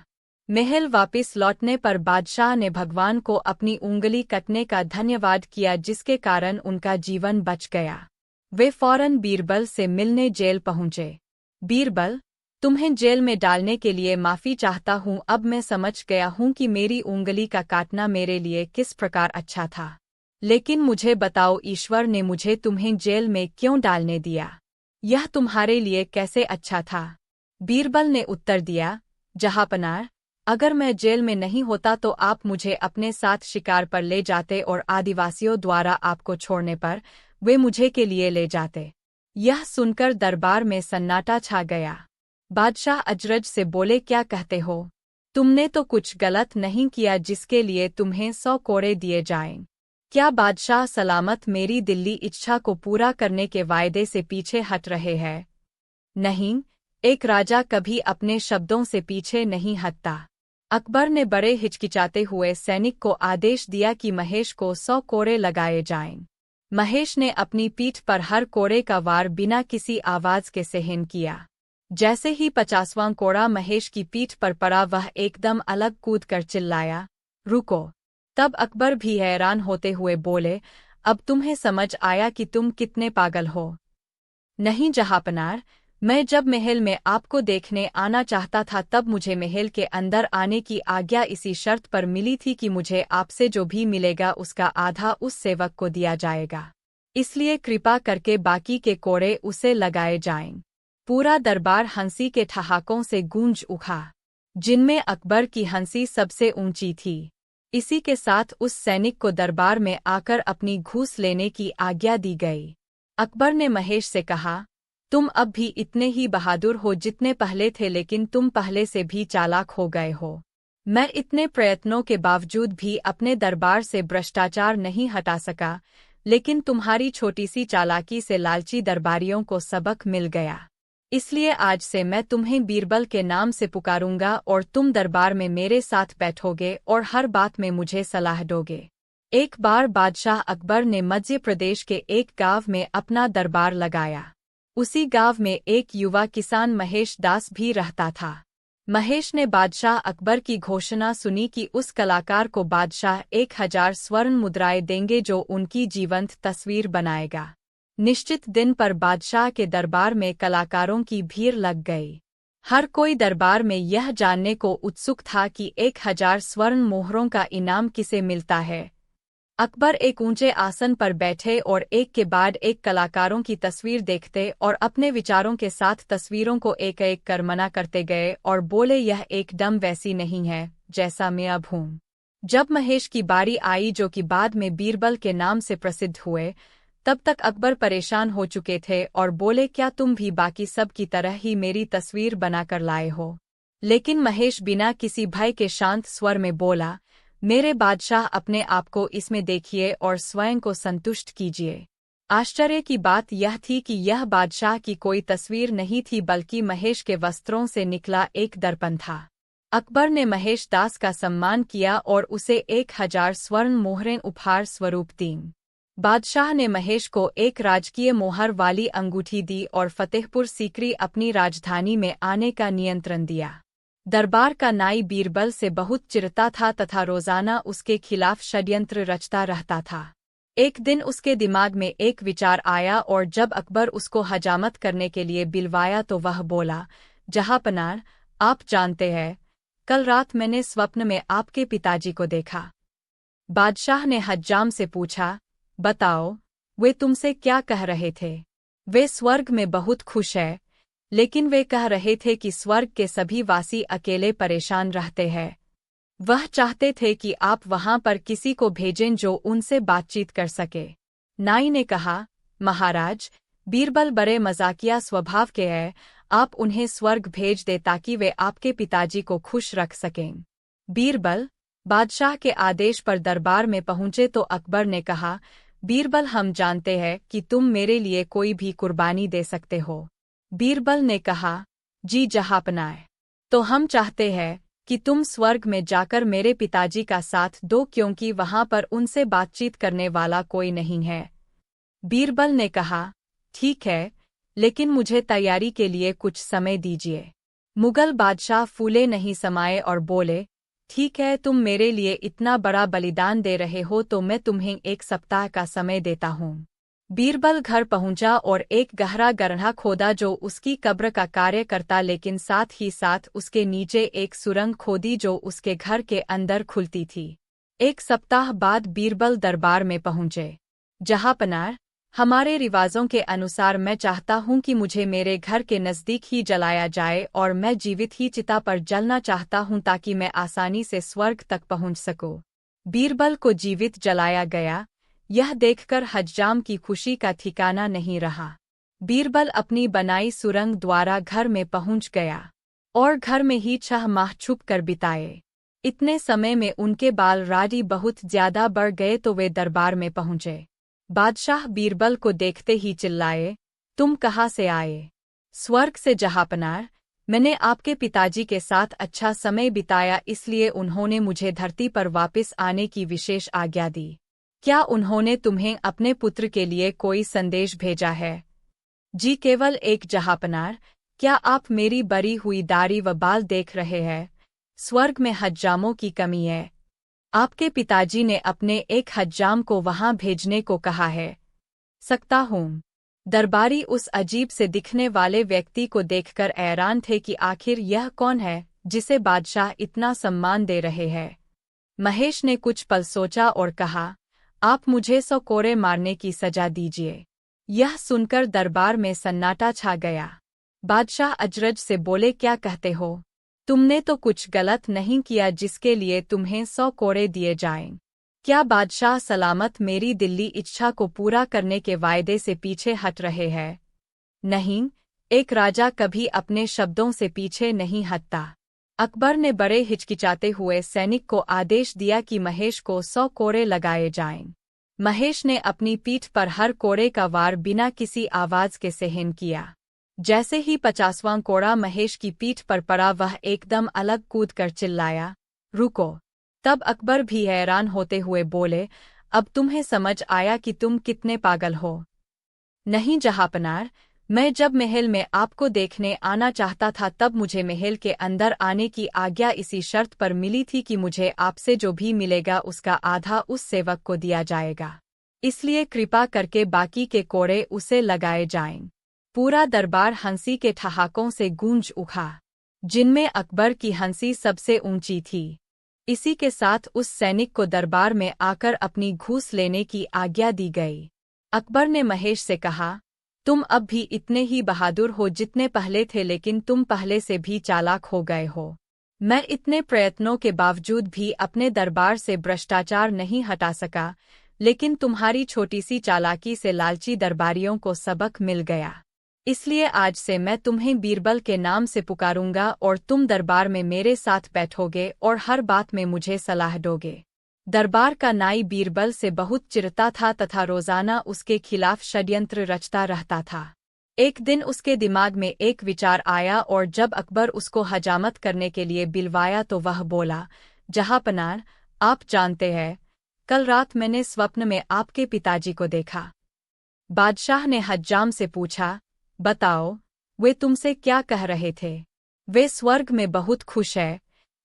महल वापस लौटने पर बादशाह ने भगवान को अपनी उंगली कटने का धन्यवाद किया जिसके कारण उनका जीवन बच गया। वे फौरन बीरबल से मिलने जेल पहुंचे। बीरबल, तुम्हें जेल में डालने के लिए माफी चाहता हूँ। अब मैं समझ गया हूँ कि मेरी उंगली का काटना मेरे लिए किस प्रकार अच्छा था। लेकिन मुझे बताओ, ईश्वर ने मुझे तुम्हें जेल में क्यों डालने दिया? यह तुम्हारे लिए कैसे अच्छा था? बीरबल ने उत्तर दिया, जहांपनाह, अगर मैं जेल में नहीं होता तो आप मुझे अपने साथ शिकार पर ले जाते और आदिवासियों द्वारा आपको छोड़ने पर वे मुझे के लिए ले जाते। यह सुनकर दरबार में सन्नाटा छा गया। बादशाह अजरज से बोले, क्या कहते हो? तुमने तो कुछ गलत नहीं किया जिसके लिए तुम्हें 100 कोड़े दिए जाएं। क्या बादशाह सलामत मेरी दिल्ली इच्छा को पूरा करने के वायदे से पीछे हट रहे हैं? नहीं, एक राजा कभी अपने शब्दों से पीछे नहीं हटता। अकबर ने बड़े हिचकिचाते हुए सैनिक को आदेश दिया कि महेश को 100 कोड़े लगाए जाएं। महेश ने अपनी पीठ पर हर कोड़े का वार बिना किसी आवाज के सहन किया। जैसे ही 50वां कोड़ा महेश की पीठ पर पड़ा वह एकदम अलग कूद कर चिल्लाया, रुको। तब अकबर भी हैरान होते हुए बोले, अब तुम्हें समझ आया कि तुम कितने पागल हो? नहीं जहांपनाह, मैं जब महल में आपको देखने आना चाहता था तब मुझे महल के अंदर आने की आज्ञा इसी शर्त पर मिली थी कि मुझे आपसे जो भी मिलेगा उसका आधा उस सेवक को दिया जाएगा। इसलिए कृपा करके बाकी के कोड़े उसे लगाए जाएं। पूरा दरबार हंसी के ठहाकों से गूंज उठा, जिनमें अकबर की हंसी सबसे ऊंची थी। इसी के साथ उस सैनिक को दरबार में आकर अपनी घूस लेने की आज्ञा दी गई। अकबर ने महेश से कहा, तुम अब भी इतने ही बहादुर हो जितने पहले थे, लेकिन तुम पहले से भी चालाक हो गए हो। मैं इतने प्रयत्नों के बावजूद भी अपने दरबार से भ्रष्टाचार नहीं हटा सका, लेकिन तुम्हारी छोटी सी चालाकी से लालची दरबारियों को सबक मिल गया। इसलिए आज से मैं तुम्हें बीरबल के नाम से पुकारूंगा और तुम दरबार में मेरे साथ बैठोगे और हर बात में मुझे सलाह दोगे। एक बार बादशाह अकबर ने मध्य प्रदेश के एक गांव में अपना दरबार लगाया। उसी गांव में एक युवा किसान महेश दास भी रहता था। महेश ने बादशाह अकबर की घोषणा सुनी कि उस कलाकार को बादशाह 1000 स्वर्ण मुद्राएं देंगे जो उनकी जीवंत तस्वीर बनाएगा। निश्चित दिन पर बादशाह के दरबार में कलाकारों की भीड़ लग गई। हर कोई दरबार में यह जानने को उत्सुक था कि 1000 स्वर्ण मोहरों का इनाम किसे मिलता है। अकबर एक ऊंचे आसन पर बैठे और एक के बाद एक कलाकारों की तस्वीर देखते और अपने विचारों के साथ तस्वीरों को एक एक कर मना करते गए और बोले, यह एकदम वैसी नहीं है जैसा मैं अब हूँ। जब महेश की बारी आई, जो कि बाद में बीरबल के नाम से प्रसिद्ध हुए, तब तक अकबर परेशान हो चुके थे और बोले, क्या तुम भी बाकी सब की तरह ही मेरी तस्वीर बनाकर लाए हो? लेकिन महेश बिना किसी भय के शांत स्वर में बोला, मेरे बादशाह, अपने आप को इसमें देखिए और स्वयं को संतुष्ट कीजिए। आश्चर्य की बात यह थी कि यह बादशाह की कोई तस्वीर नहीं थी, बल्कि महेश के वस्त्रों से निकला एक दर्पण था। अकबर ने महेश दास का सम्मान किया और उसे 1000 स्वर्ण मोहरें उपहार स्वरूप दीं। बादशाह ने महेश को एक राजकीय मोहर वाली अंगूठी दी और फतेहपुर सीकरी अपनी राजधानी में आने का नियंत्रण दिया। दरबार का नाई बीरबल से बहुत चिढ़ता था तथा रोजाना उसके खिलाफ षड्यंत्र रचता रहता था। एक दिन उसके दिमाग में एक विचार आया और जब अकबर उसको हजामत करने के लिए बिलवाया तो वह बोला, जहांपनाह, आप जानते हैं, कल रात मैंने स्वप्न में आपके पिताजी को देखा। बादशाह ने हज्जाम से पूछा, बताओ, वे तुमसे क्या कह रहे थे? वे स्वर्ग में बहुत खुश है, लेकिन वे कह रहे थे कि स्वर्ग के सभी वासी अकेले परेशान रहते हैं। वह चाहते थे कि आप वहां पर किसी को भेजें जो उनसे बातचीत कर सके। नाई ने कहा, महाराज, बीरबल बड़े मजाकिया स्वभाव के हैं, आप उन्हें स्वर्ग भेज दे ताकि वे आपके पिताजी को खुश रख सकें। बीरबल बादशाह के आदेश पर दरबार में पहुंचे तो अकबर ने कहा, बीरबल, हम जानते हैं कि तुम मेरे लिए कोई भी कुर्बानी दे सकते हो। बीरबल ने कहा, जी जहांपनाह, तो हम चाहते हैं कि तुम स्वर्ग में जाकर मेरे पिताजी का साथ दो क्योंकि वहां पर उनसे बातचीत करने वाला कोई नहीं है। बीरबल ने कहा, ठीक है, लेकिन मुझे तैयारी के लिए कुछ समय दीजिए। मुगल बादशाह फूले नहीं समाये और बोले, ठीक है, तुम मेरे लिए इतना बड़ा बलिदान दे रहे हो तो मैं तुम्हें 1 सप्ताह का समय देता हूँ। बीरबल घर पहुंचा और एक गहरा गड्ढा खोदा जो उसकी कब्र का कार्य करता, लेकिन साथ ही साथ उसके नीचे एक सुरंग खोदी जो उसके घर के अंदर खुलती थी। 1 सप्ताह बाद बीरबल दरबार में पहुंचे। जहांपनाह, हमारे रिवाजों के अनुसार मैं चाहता हूं कि मुझे मेरे घर के नज़दीक ही जलाया जाए और मैं जीवित ही चिता पर जलना चाहता हूं ताकि मैं आसानी से स्वर्ग तक पहुंच सकूं। बीरबल को जीवित जलाया गया। यह देखकर हज्जाम की खुशी का ठिकाना नहीं रहा। बीरबल अपनी बनाई सुरंग द्वारा घर में पहुंच गया और घर में ही 6 माह छुप कर बिताए। इतने समय में उनके बाल राडी बहुत ज्यादा बढ़ गए तो वे दरबार में पहुंचे। बादशाह बीरबल को देखते ही चिल्लाए, तुम कहाँ से आए? स्वर्ग से जहांपनाह, मैंने आपके पिताजी के साथ अच्छा समय बिताया इसलिए उन्होंने मुझे धरती पर वापस आने की विशेष आज्ञा दी। क्या उन्होंने तुम्हें अपने पुत्र के लिए कोई संदेश भेजा है? जी केवल एक जहांपनाह, क्या आप मेरी बरी हुई दाढ़ी व बाल देख रहे हैं? स्वर्ग में हज्जामों की कमी है। आपके पिताजी ने अपने एक हज्जाम को वहां भेजने को कहा है। सकता हूँ। दरबारी उस अजीब से दिखने वाले व्यक्ति को देखकर हैरान थे कि आखिर यह कौन है जिसे बादशाह इतना सम्मान दे रहे हैं। महेश ने कुछ पल सोचा और कहा, आप मुझे 100 कोड़े मारने की सजा दीजिए। यह सुनकर दरबार में सन्नाटा छा गया। बादशाह अजरज से बोले, क्या कहते हो? तुमने तो कुछ गलत नहीं किया जिसके लिए तुम्हें 100 कोड़े दिए जाएं। क्या बादशाह सलामत मेरी दिल्ली इच्छा को पूरा करने के वायदे से पीछे हट रहे हैं? नहीं, एक राजा कभी अपने शब्दों से पीछे नहीं हटता। अकबर ने बड़े हिचकिचाते हुए सैनिक को आदेश दिया कि महेश को 100 कोड़े लगाए जाएं। महेश ने अपनी पीठ पर हर कोड़े का वार बिना किसी आवाज के सहन किया। जैसे ही 50वां कोड़ा महेश की पीठ पर पड़ा वह एकदम अलग कूद कर चिल्लाया, रुको। तब अकबर भी हैरान होते हुए बोले, अब तुम्हें समझ आया कि तुम कितने पागल हो? नहीं जहांपनाह, मैं जब महल में आपको देखने आना चाहता था तब मुझे महल के अंदर आने की आज्ञा इसी शर्त पर मिली थी कि मुझे आपसे जो भी मिलेगा उसका आधा उस सेवक को दिया जाएगा। इसलिए कृपा करके बाकी के कोड़े उसे लगाए जाएं। पूरा दरबार हंसी के ठहाकों से गूंज उठा, जिनमें अकबर की हंसी सबसे ऊंची थी। इसी के साथ उस सैनिक को दरबार में आकर अपनी घूस लेने की आज्ञा दी गई। अकबर ने महेश से कहा, तुम अब भी इतने ही बहादुर हो जितने पहले थे, लेकिन तुम पहले से भी चालाक हो गए हो। मैं इतने प्रयत्नों के बावजूद भी अपने दरबार से भ्रष्टाचार नहीं हटा सका, लेकिन तुम्हारी छोटी सी चालाकी से लालची दरबारियों को सबक मिल गया। इसलिए आज से मैं तुम्हें बीरबल के नाम से पुकारूंगा और तुम दरबार में मेरे साथ बैठोगे और हर बात में मुझे सलाह दोगे। दरबार का नाई बीरबल से बहुत चिढ़ता था तथा रोजाना उसके खिलाफ षड्यंत्र रचता रहता था। एक दिन उसके दिमाग में एक विचार आया और जब अकबर उसको हजामत करने के लिए बिलवाया तो वह बोला, जहांपनाह, आप जानते हैं, कल रात मैंने स्वप्न में आपके पिताजी को देखा। बादशाह ने हज्जाम से पूछा, बताओ, वे तुमसे क्या कह रहे थे? वे स्वर्ग में बहुत खुश है,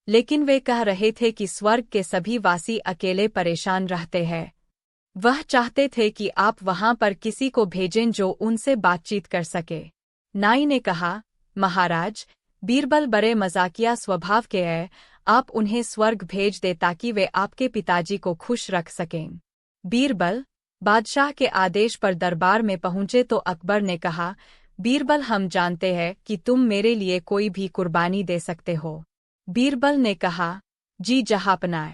लेकिन वे कह रहे थे कि स्वर्ग के सभी वासी अकेले परेशान रहते हैं। वह चाहते थे कि आप वहां पर किसी को भेजें जो उनसे बातचीत कर सके। नाई ने कहा, महाराज, बीरबल बड़े मजाकिया स्वभाव के हैं, आप उन्हें स्वर्ग भेज दे ताकि वे आपके पिताजी को खुश रख सकें। बीरबल बादशाह के आदेश पर दरबार में पहुंचे तो अकबर ने कहा, बीरबल, हम जानते हैं कि तुम मेरे लिए कोई भी कुर्बानी दे सकते हो। बीरबल ने कहा, जी जहाँपनाह,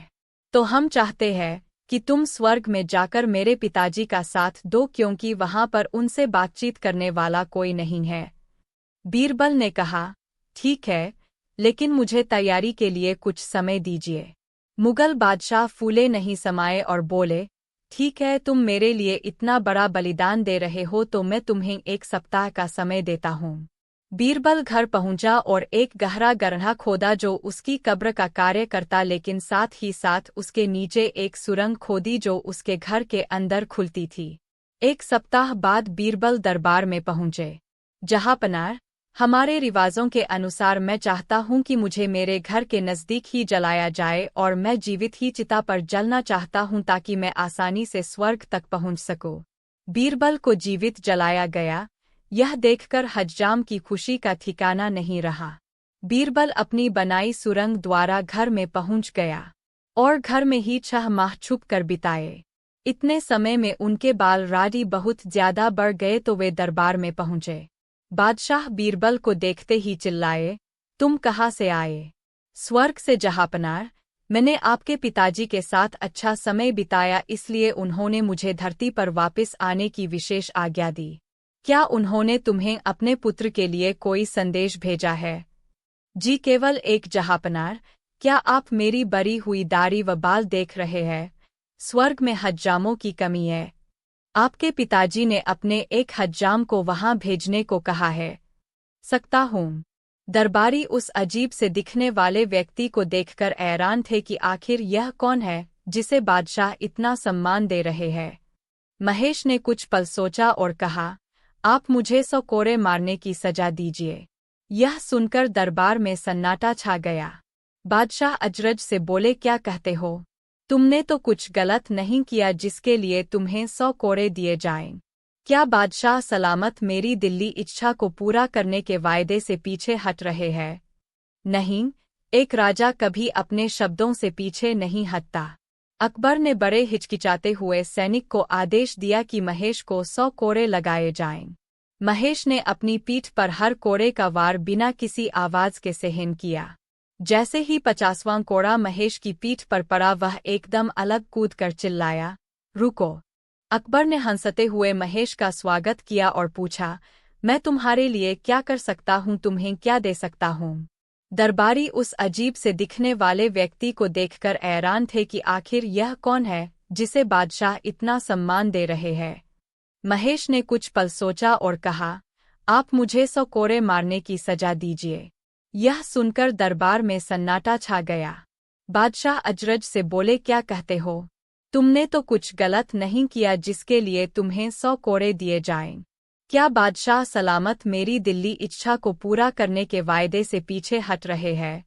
तो हम चाहते हैं कि तुम स्वर्ग में जाकर मेरे पिताजी का साथ दो, क्योंकि वहां पर उनसे बातचीत करने वाला कोई नहीं है। बीरबल ने कहा, ठीक है, लेकिन मुझे तैयारी के लिए कुछ समय दीजिए। मुगल बादशाह फूले नहीं समाये और बोले, ठीक है, तुम मेरे लिए इतना बड़ा बलिदान दे रहे हो तो मैं तुम्हें 1 सप्ताह का समय देता हूँ। बीरबल घर पहुंचा और एक गहरा गड्ढा खोदा जो उसकी कब्र का कार्य करता, लेकिन साथ ही साथ उसके नीचे एक सुरंग खोदी जो उसके घर के अंदर खुलती थी। 1 सप्ताह बाद बीरबल दरबार में पहुंचे। जहाँपनाह, हमारे रिवाजों के अनुसार मैं चाहता हूं कि मुझे मेरे घर के नज़दीक ही जलाया जाए और मैं जीवित ही चिता पर जलना चाहता हूं ताकि मैं आसानी से स्वर्ग तक पहुंच सकूं। बीरबल को जीवित जलाया गया। यह देखकर हज्जाम की खुशी का ठिकाना नहीं रहा। बीरबल अपनी बनाई सुरंग द्वारा घर में पहुंच गया और घर में ही 6 माह छुप कर बिताए। इतने समय में उनके बाल राडी बहुत ज्यादा बढ़ गए तो वे दरबार में पहुंचे। बादशाह बीरबल को देखते ही चिल्लाए, तुम कहाँ से आए? स्वर्ग से जहाँपनाह, मैंने आपके पिताजी के साथ अच्छा समय बिताया, इसलिए उन्होंने मुझे धरती पर वापस आने की विशेष आज्ञा दी। क्या उन्होंने तुम्हें अपने पुत्र के लिए कोई संदेश भेजा है? जी केवल एक जहाँपनाह। क्या आप मेरी बरी हुई दाढ़ी व बाल देख रहे हैं? स्वर्ग में हज्जामों की कमी है। आपके पिताजी ने अपने एक हज्जाम को वहां भेजने को कहा है। सकता हूँ। दरबारी उस अजीब से दिखने वाले व्यक्ति को देखकर हैरान थे कि आखिर यह कौन है जिसे बादशाह इतना सम्मान दे रहे हैं। महेश ने कुछ पल सोचा और कहा, आप मुझे 100 कोड़े मारने की सजा दीजिए। यह सुनकर दरबार में सन्नाटा छा गया। बादशाह अजरज से बोले, क्या कहते हो? तुमने तो कुछ गलत नहीं किया जिसके लिए तुम्हें 100 कोड़े दिए जाएं। क्या बादशाह सलामत मेरी दिल्ली इच्छा को पूरा करने के वायदे से पीछे हट रहे हैं? नहीं, एक राजा कभी अपने शब्दों से पीछे नहीं हटता। अकबर ने बड़े हिचकिचाते हुए सैनिक को आदेश दिया कि महेश को 100 कोड़े लगाए जाएं। महेश ने अपनी पीठ पर हर कोड़े का वार बिना किसी आवाज के सहन किया। जैसे ही 50वां कोड़ा महेश की पीठ पर पड़ा, वह एकदम अलग कूद कर चिल्लाया, रुको। अकबर ने हंसते हुए महेश का स्वागत किया और पूछा, मैं तुम्हारे लिए क्या कर सकता हूँ, तुम्हें क्या दे सकता हूँ? दरबारी उस अजीब से दिखने वाले व्यक्ति को देखकर हैरान थे कि आखिर यह कौन है जिसे बादशाह इतना सम्मान दे रहे हैं। महेश ने कुछ पल सोचा और कहा, आप मुझे 100 कोड़े मारने की सजा दीजिए। यह सुनकर दरबार में सन्नाटा छा गया। बादशाह अजरज से बोले, क्या कहते हो? तुमने तो कुछ गलत नहीं किया जिसके लिए तुम्हें 100 कोड़े दिए जाएं। क्या बादशाह सलामत मेरी दिल्ली इच्छा को पूरा करने के वायदे से पीछे हट रहे हैं?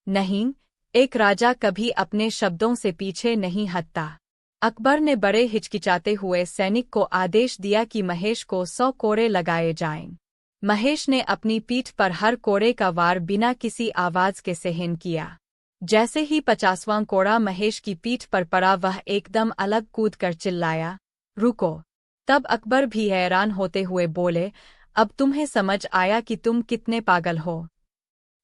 नहीं, एक राजा कभी अपने शब्दों से पीछे नहीं हटता। अकबर ने बड़े हिचकिचाते हुए सैनिक को आदेश दिया कि महेश को 100 कोड़े लगाए जाएं। महेश ने अपनी पीठ पर हर कोड़े का वार बिना किसी आवाज के सहन किया। जैसे ही 50वां कोड़ा महेश की पीठ पर पड़ा, वह एकदम अलग कूद कर चिल्लाया, रुको। तब अकबर भी हैरान होते हुए बोले, अब तुम्हें समझ आया कि तुम कितने पागल हो।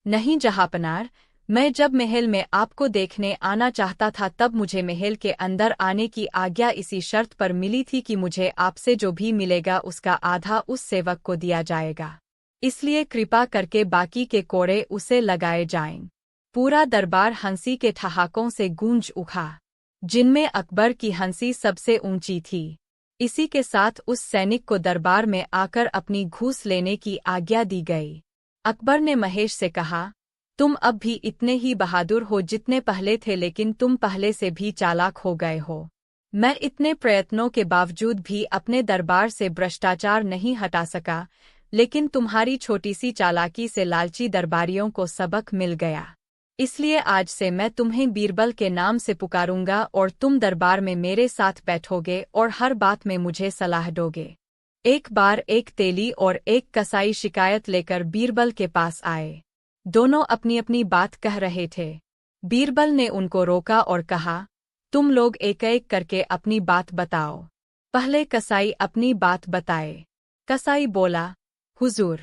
नहीं जहाँपनाह, मैं जब महल में आपको देखने आना चाहता था तब मुझे महल के अंदर आने की आज्ञा इसी शर्त पर मिली थी कि मुझे आपसे जो भी मिलेगा उसका आधा उस सेवक को दिया जाएगा। इसलिए कृपा करके बाकी के कोड़े उसे लगाए जाएं। पूरा दरबार हंसी के ठहाकों से गूंज उठा, जिनमें अकबर की हंसी सबसे ऊंची थी। इसी के साथ उस सैनिक को दरबार में आकर अपनी घूस लेने की आज्ञा दी गई। अकबर ने महेश से कहा, तुम अब भी इतने ही बहादुर हो जितने पहले थे, लेकिन तुम पहले से भी चालाक हो गए हो। मैं इतने प्रयत्नों के बावजूद भी अपने दरबार से भ्रष्टाचार नहीं हटा सका, लेकिन तुम्हारी छोटी सी चालाकी से लालची दरबारियों को सबक मिल गया। इसलिए आज से मैं तुम्हें बीरबल के नाम से पुकारूंगा और तुम दरबार में मेरे साथ बैठोगे और हर बात में मुझे सलाह दोगे। एक बार एक तेली और एक कसाई शिकायत लेकर बीरबल के पास आए। दोनों अपनी अपनी बात कह रहे थे। बीरबल ने उनको रोका और कहा, तुम लोग एक एक करके अपनी बात बताओ। पहले कसाई अपनी बात बताए। कसाई बोला, हुजूर,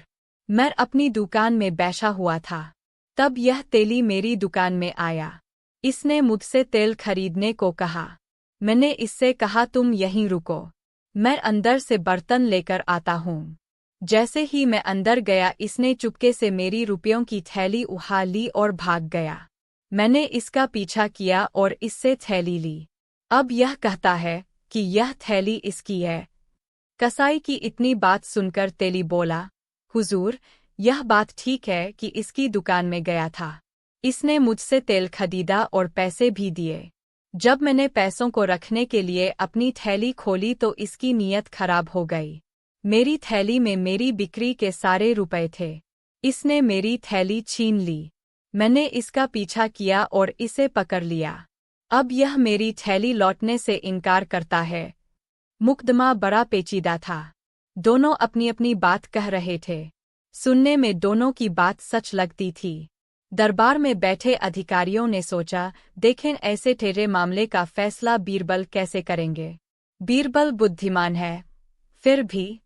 मैं अपनी दुकान में बैठा हुआ था। तब यह तेली मेरी दुकान में आया। इसने मुझसे तेल खरीदने को कहा। मैंने इससे कहा तुम यहीं रुको, मैं अंदर से बर्तन लेकर आता हूँ। जैसे ही मैं अंदर गया इसने चुपके से मेरी रुपयों की थैली उठा ली और भाग गया। मैंने इसका पीछा किया और इससे थैली ली। अब यह कहता है कि यह थैली इसकी है। कसाई की इतनी बात सुनकर तेली बोला, हुजूर, यह बात ठीक है कि इसकी दुकान में गया था। इसने मुझसे तेल खरीदा और पैसे भी दिए। जब मैंने पैसों को रखने के लिए अपनी थैली खोली तो इसकी नीयत खराब हो गई। मेरी थैली में मेरी बिक्री के सारे रुपए थे। इसने मेरी थैली छीन ली। मैंने इसका पीछा किया और इसे पकड़ लिया। अब यह मेरी थैली लौटने से इनकार करता है। मुकदमा बड़ा पेचीदा था। दोनों अपनी अपनी बात कह रहे थे। सुनने में दोनों की बात सच लगती थी। दरबार में बैठे अधिकारियों ने सोचा, देखें ऐसे टेढ़े मामले का फैसला बीरबल कैसे करेंगे। बीरबल बुद्धिमान है, फिर भी।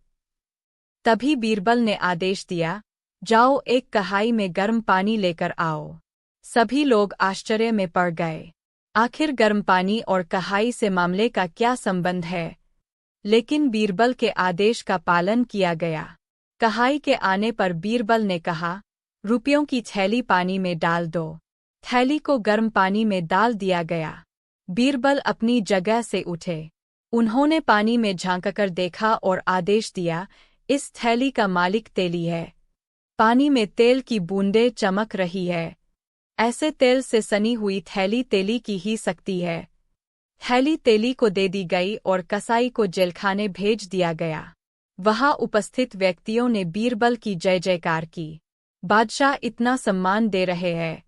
तभी बीरबल ने आदेश दिया, जाओ एक कढ़ाई में गर्म पानी लेकर आओ। सभी लोग आश्चर्य में पड़ गए। आखिर गर्म पानी और कढ़ाई से मामले का क्या संबंध है? लेकिन बीरबल के आदेश का पालन किया गया। कढ़ाई के आने पर बीरबल ने कहा, रुपयों की थैली पानी में डाल दो। थैली को गर्म पानी में डाल दिया गया। बीरबल अपनी जगह से उठे। उन्होंने पानी में झांककर देखा और आदेश दिया, इस थैली का मालिक तेली है। पानी में तेल की बूंदें चमक रही है। ऐसे तेल से सनी हुई थैली तेली की ही सकती है। थैली तेली को दे दी गई और कसाई को जेलखाने भेज दिया गया। वहां उपस्थित व्यक्तियों ने बीरबल की जय जयकार की। बादशाह इतना सम्मान दे रहे हैं।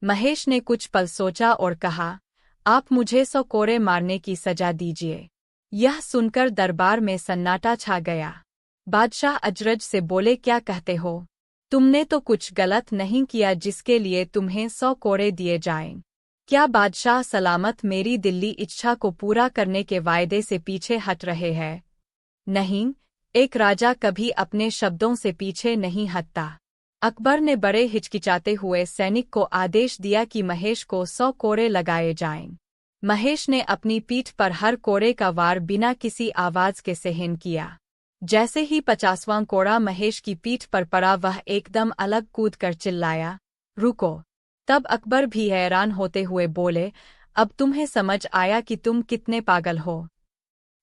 महेश ने कुछ पल सोचा और कहा, आप मुझे 100 कोड़े मारने की सजा दीजिए। यह सुनकर दरबार में सन्नाटा छा गया। बादशाह अजरज से बोले, क्या कहते हो? तुमने तो कुछ गलत नहीं किया जिसके लिए तुम्हें 100 कोड़े दिए जाएं। क्या बादशाह सलामत मेरी दिल्ली इच्छा को पूरा करने के वायदे से पीछे हट रहे हैं? नहीं, एक राजा कभी अपने शब्दों से पीछे नहीं हटता। अकबर ने बड़े हिचकिचाते हुए सैनिक को आदेश दिया कि महेश को 100 कोड़े लगाए जाएं। महेश ने अपनी पीठ पर हर कोड़े का वार बिना किसी आवाज के सहन किया। जैसे ही 50वां कोड़ा महेश की पीठ पर पड़ा वह एकदम अलग कूदकर चिल्लाया, रुको। तब अकबर भी हैरान होते हुए बोले, अब तुम्हें समझ आया कि तुम कितने पागल हो।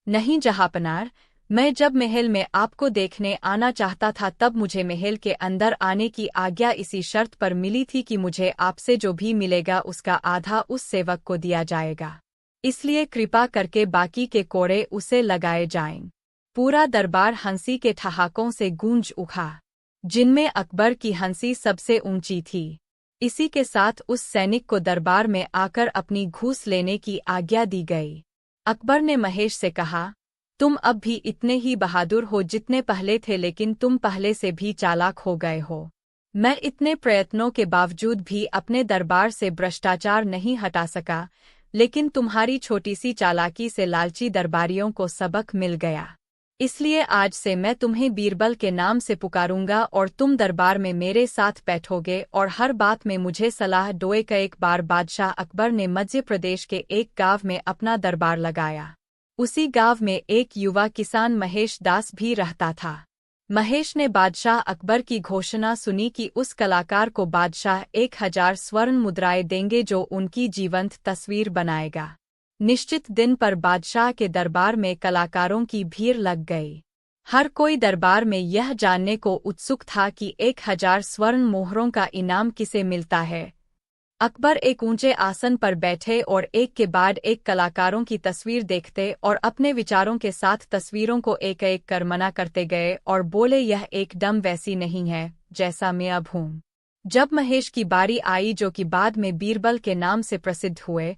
नहीं जहांपनार, मैं जब महल में आपको देखने आना चाहता था तब मुझे महल के अंदर आने की आज्ञा इसी शर्त पर मिली थी कि मुझे आपसे जो भी मिलेगा उसका आधा उस सेवक को दिया जाएगा। इसलिए कृपा करके बाकी के कोड़े उसे लगाए जाएं। पूरा दरबार हंसी के ठहाकों से गूंज उठा, जिनमें अकबर की हंसी सबसे ऊंची थी। इसी के साथ उस सैनिक को दरबार में आकर अपनी घूस लेने की आज्ञा दी गई। अकबर ने महेश से कहा, तुम अब भी इतने ही बहादुर हो जितने पहले थे, लेकिन तुम पहले से भी चालाक हो गए हो। मैं इतने प्रयत्नों के बावजूद भी अपने दरबार से भ्रष्टाचार नहीं हटा सका, लेकिन तुम्हारी छोटी सी चालाकी से लालची दरबारियों को सबक मिल गया। इसलिए आज से मैं तुम्हें बीरबल के नाम से पुकारूंगा और तुम दरबार में मेरे साथ बैठोगे और हर बात में मुझे सलाह दोगे। एक बार बादशाह अकबर ने मध्य प्रदेश के एक गांव में अपना दरबार लगाया। उसी गांव में एक युवा किसान महेश दास भी रहता था। महेश ने बादशाह अकबर की घोषणा सुनी कि उस कलाकार को बादशाह 1000 स्वर्ण मुद्राएं देंगे जो उनकी जीवंत तस्वीर बनाएगा। निश्चित दिन पर बादशाह के दरबार में कलाकारों की भीड़ लग गई। हर कोई दरबार में यह जानने को उत्सुक था कि 1000 स्वर्ण मोहरों का इनाम किसे मिलता है। अकबर एक ऊंचे आसन पर बैठे और एक के बाद एक कलाकारों की तस्वीर देखते और अपने विचारों के साथ तस्वीरों को एक एक कर मना करते गए और बोले, यह एकदम वैसी नहीं है जैसा मैं अब हूँ। जब महेश की बारी आई, जो कि बाद में बीरबल के नाम से प्रसिद्ध हुए,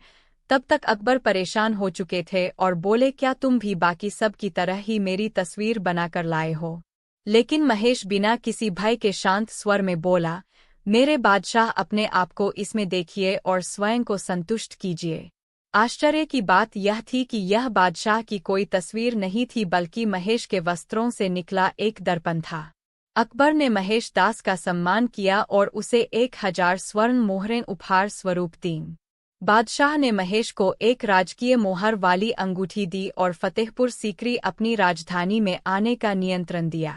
तब तक अकबर परेशान हो चुके थे और बोले, क्या तुम भी बाकी सब की तरह ही मेरी तस्वीर बनाकर लाए हो? लेकिन महेश बिना किसी भय के शांत स्वर में बोला, मेरे बादशाह, अपने आप को इसमें देखिए और स्वयं को संतुष्ट कीजिए। आश्चर्य की बात यह थी कि यह बादशाह की कोई तस्वीर नहीं थी, बल्कि महेश के वस्त्रों से निकला एक दर्पण था। अकबर ने महेश दास का सम्मान किया और उसे 1000 स्वर्ण मोहरें उपहार स्वरूप दीं। बादशाह ने महेश को एक राजकीय मोहर वाली अंगूठी दी और फतेहपुर सीकरी अपनी राजधानी में आने का नियंत्रण दिया।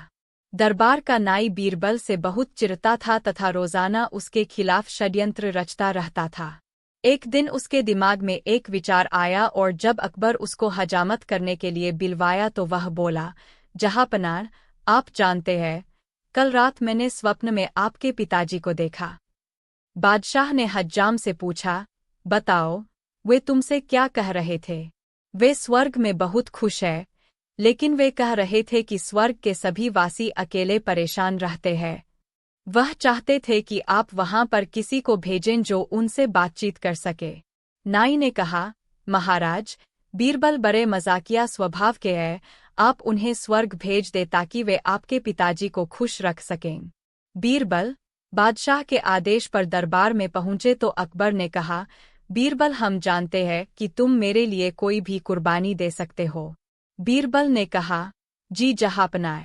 दरबार का नाई बीरबल से बहुत चिढ़ता था तथा रोजाना उसके खिलाफ षड्यंत्र रचता रहता था। एक दिन उसके दिमाग में एक विचार आया और जब अकबर उसको हजामत करने के लिए बिलवाया तो वह बोला, जहांपनाह, आप जानते हैं, कल रात मैंने स्वप्न में आपके पिताजी को देखा। बादशाह ने हज्जाम से पूछा, बताओ, वे तुमसे क्या कह रहे थे? वे स्वर्ग में बहुत खुश है, लेकिन वे कह रहे थे कि स्वर्ग के सभी वासी अकेले परेशान रहते हैं। वह चाहते थे कि आप वहां पर किसी को भेजें जो उनसे बातचीत कर सके। नाई ने कहा, महाराज, बीरबल बड़े मजाकिया स्वभाव के हैं, आप उन्हें स्वर्ग भेज दे ताकि वे आपके पिताजी को खुश रख सकें। बीरबल बादशाह के आदेश पर दरबार में पहुंचे तो अकबर ने कहा, बीरबल, हम जानते हैं कि तुम मेरे लिए कोई भी कुर्बानी दे सकते हो। बीरबल ने कहा, जी जहांपनाह,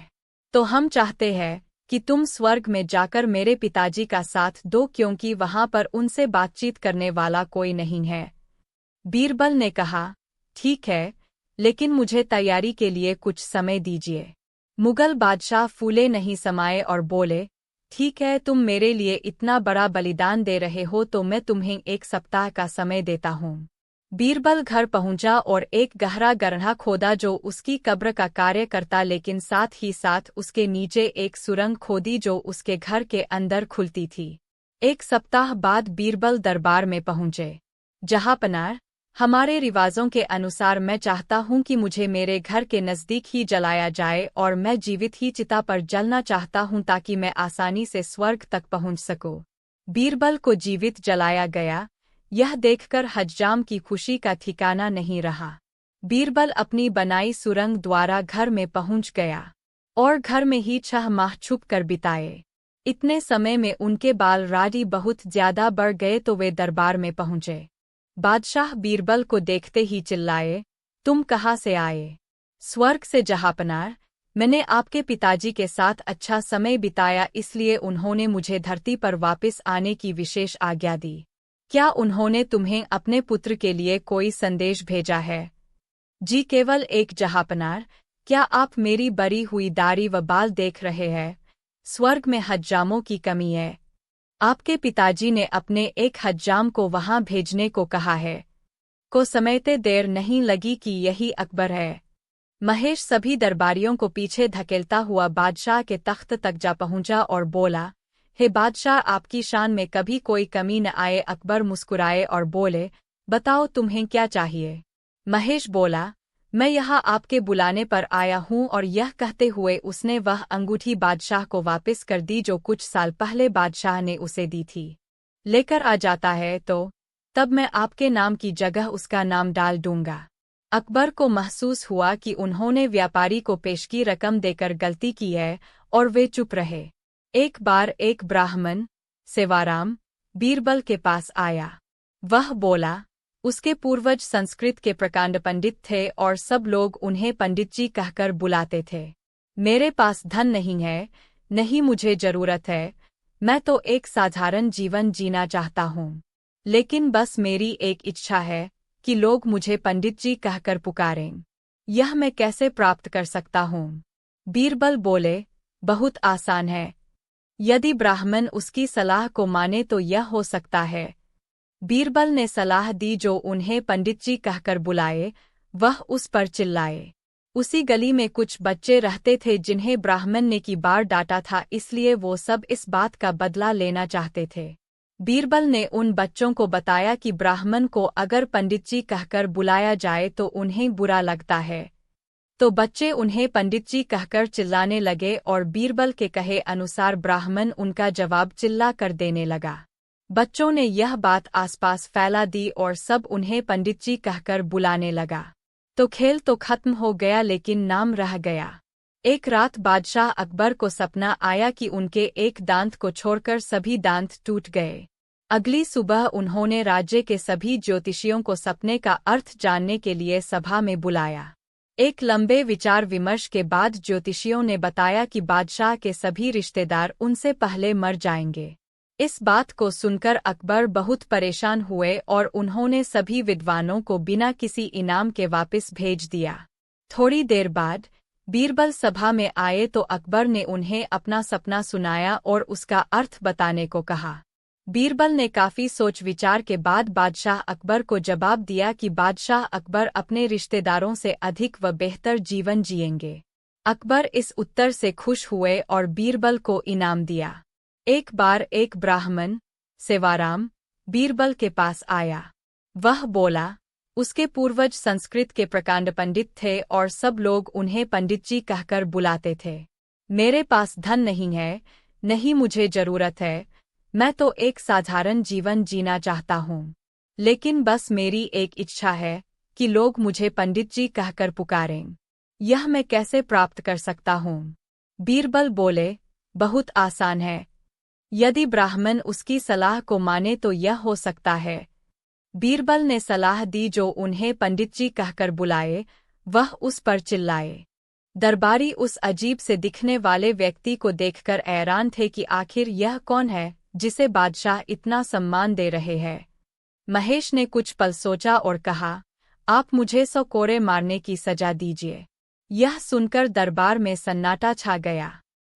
तो हम चाहते हैं कि तुम स्वर्ग में जाकर मेरे पिताजी का साथ दो, क्योंकि वहां पर उनसे बातचीत करने वाला कोई नहीं है। बीरबल ने कहा, ठीक है, लेकिन मुझे तैयारी के लिए कुछ समय दीजिए। मुगल बादशाह फूले नहीं समाये और बोले, ठीक है, तुम मेरे लिए इतना बड़ा बलिदान दे रहे हो तो मैं तुम्हें 1 सप्ताह का समय देता हूँ। बीरबल घर पहुंचा और एक गहरा गड्ढा खोदा जो उसकी कब्र का कार्य करता, लेकिन साथ ही साथ उसके नीचे एक सुरंग खोदी जो उसके घर के अंदर खुलती थी। 1 सप्ताह बाद बीरबल दरबार में पहुंचे। जहांपनाह, हमारे रिवाजों के अनुसार मैं चाहता हूं कि मुझे मेरे घर के नज़दीक ही जलाया जाए और मैं जीवित ही चिता पर जलना चाहता हूं ताकि मैं आसानी से स्वर्ग तक पहुंच सकूं। बीरबल को जीवित जलाया गया। यह देखकर हज्जाम की खुशी का ठिकाना नहीं रहा। बीरबल अपनी बनाई सुरंग द्वारा घर में पहुंच गया और घर में ही 6 माह छुप कर बिताए। इतने समय में उनके बाल राडी बहुत ज्यादा बढ़ गए तो वे दरबार में पहुंचे। बादशाह बीरबल को देखते ही चिल्लाए, तुम कहाँ से आए? स्वर्ग से जहांपनाह, मैंने आपके पिताजी के साथ अच्छा समय बिताया, इसलिए उन्होंने मुझे धरती पर वापस आने की विशेष आज्ञा दी। क्या उन्होंने तुम्हें अपने पुत्र के लिए कोई संदेश भेजा है? जी केवल एक जहांपनाह। क्या आप मेरी बरी हुई दाढ़ी व बाल देख रहे हैं? स्वर्ग में हज्जामों की कमी है। आपके पिताजी ने अपने एक हज्जाम को वहां भेजने को कहा है। को समयते देर नहीं लगी कि यही अकबर है। महेश सभी दरबारियों को पीछे धकेलता हुआ बादशाह के तख्त तक जा पहुंचा और बोला, हे बादशाह, आपकी शान में कभी कोई कमी न आए। अकबर मुस्कुराए और बोले, बताओ तुम्हें क्या चाहिए? महेश बोला, मैं यहाँ आपके बुलाने पर आया हूँ, और यह कहते हुए उसने वह अंगूठी बादशाह को वापस कर दी जो कुछ साल पहले बादशाह ने उसे दी थी। लेकर आ जाता है तो तब मैं आपके नाम की जगह उसका नाम डाल दूंगा। अकबर को महसूस हुआ कि उन्होंने व्यापारी को पेशगी रकम देकर गलती की है और वे चुप रहे। एक बार एक ब्राह्मण सेवाराम बीरबल के पास आया। वह बोला, उसके पूर्वज संस्कृत के प्रकांड पंडित थे और सब लोग उन्हें पंडित जी कहकर बुलाते थे। मेरे पास धन नहीं है, नहीं मुझे जरूरत है, मैं तो एक साधारण जीवन जीना चाहता हूँ। लेकिन बस मेरी एक इच्छा है कि लोग मुझे पंडित जी कहकर पुकारें। यह मैं कैसे प्राप्त कर सकता हूँ? बीरबल बोले, बहुत आसान है। यदि ब्राह्मण उसकी सलाह को माने तो यह हो सकता है। बीरबल ने सलाह दी जो उन्हें पंडित जी कहकर बुलाए। वह उस पर चिल्लाए। उसी गली में कुछ बच्चे रहते थे जिन्हें ब्राह्मण ने की बार डांटा था, इसलिए वो सब इस बात का बदला लेना चाहते थे। बीरबल ने उन बच्चों को बताया कि ब्राह्मण को अगर पंडित जी कहकर बुलाया जाए तो उन्हें बुरा लगता है। तो बच्चे उन्हें पंडित जी कहकर चिल्लाने लगे और बीरबल के कहे अनुसार ब्राह्मण उनका जवाब चिल्ला कर देने लगा। बच्चों ने यह बात आसपास फैला दी और सब उन्हें पंडित जी कहकर बुलाने लगा। तो खेल तो खत्म हो गया लेकिन नाम रह गया। एक रात बादशाह अकबर को सपना आया कि उनके एक दांत को छोड़कर सभी दांत टूट गए। अगली सुबह उन्होंने राज्य के सभी ज्योतिषियों को सपने का अर्थ जानने के लिए सभा में बुलाया। एक लंबे विचार विमर्श के बाद ज्योतिषियों ने बताया कि बादशाह के सभी रिश्तेदार उनसे पहले मर जाएंगे। इस बात को सुनकर अकबर बहुत परेशान हुए और उन्होंने सभी विद्वानों को बिना किसी इनाम के वापस भेज दिया। थोड़ी देर बाद बीरबल सभा में आए तो अकबर ने उन्हें अपना सपना सुनाया और उसका अर्थ बताने को कहा। बीरबल ने काफी सोच विचार के बाद बादशाह अकबर को जवाब दिया कि बादशाह अकबर अपने रिश्तेदारों से अधिक व बेहतर जीवन जिएंगे। अकबर इस उत्तर से खुश हुए और बीरबल को इनाम दिया। एक बार एक ब्राह्मण सेवाराम बीरबल के पास आया। वह बोला, उसके पूर्वज संस्कृत के प्रकांड पंडित थे और सब लोग उन्हें पंडित जी कहकर बुलाते थे। मेरे पास धन नहीं है, नहीं मुझे जरूरत है, मैं तो एक साधारण जीवन जीना चाहता हूँ। लेकिन बस मेरी एक इच्छा है कि लोग मुझे पंडित जी कहकर पुकारें। यह मैं कैसे प्राप्त कर सकता हूँ? बीरबल बोले, बहुत आसान है। यदि ब्राह्मण उसकी सलाह को माने तो यह हो सकता है। बीरबल ने सलाह दी जो उन्हें पंडित जी कहकर बुलाए, वह उस पर चिल्लाए। दरबारी उस अजीब से दिखने वाले व्यक्ति को देखकर हैरान थे कि आखिर यह कौन है जिसे बादशाह इतना सम्मान दे रहे हैं। महेश ने कुछ पल सोचा और कहा, आप मुझे 100 कोड़े मारने की सजा दीजिए। यह सुनकर दरबार में सन्नाटा छा गया।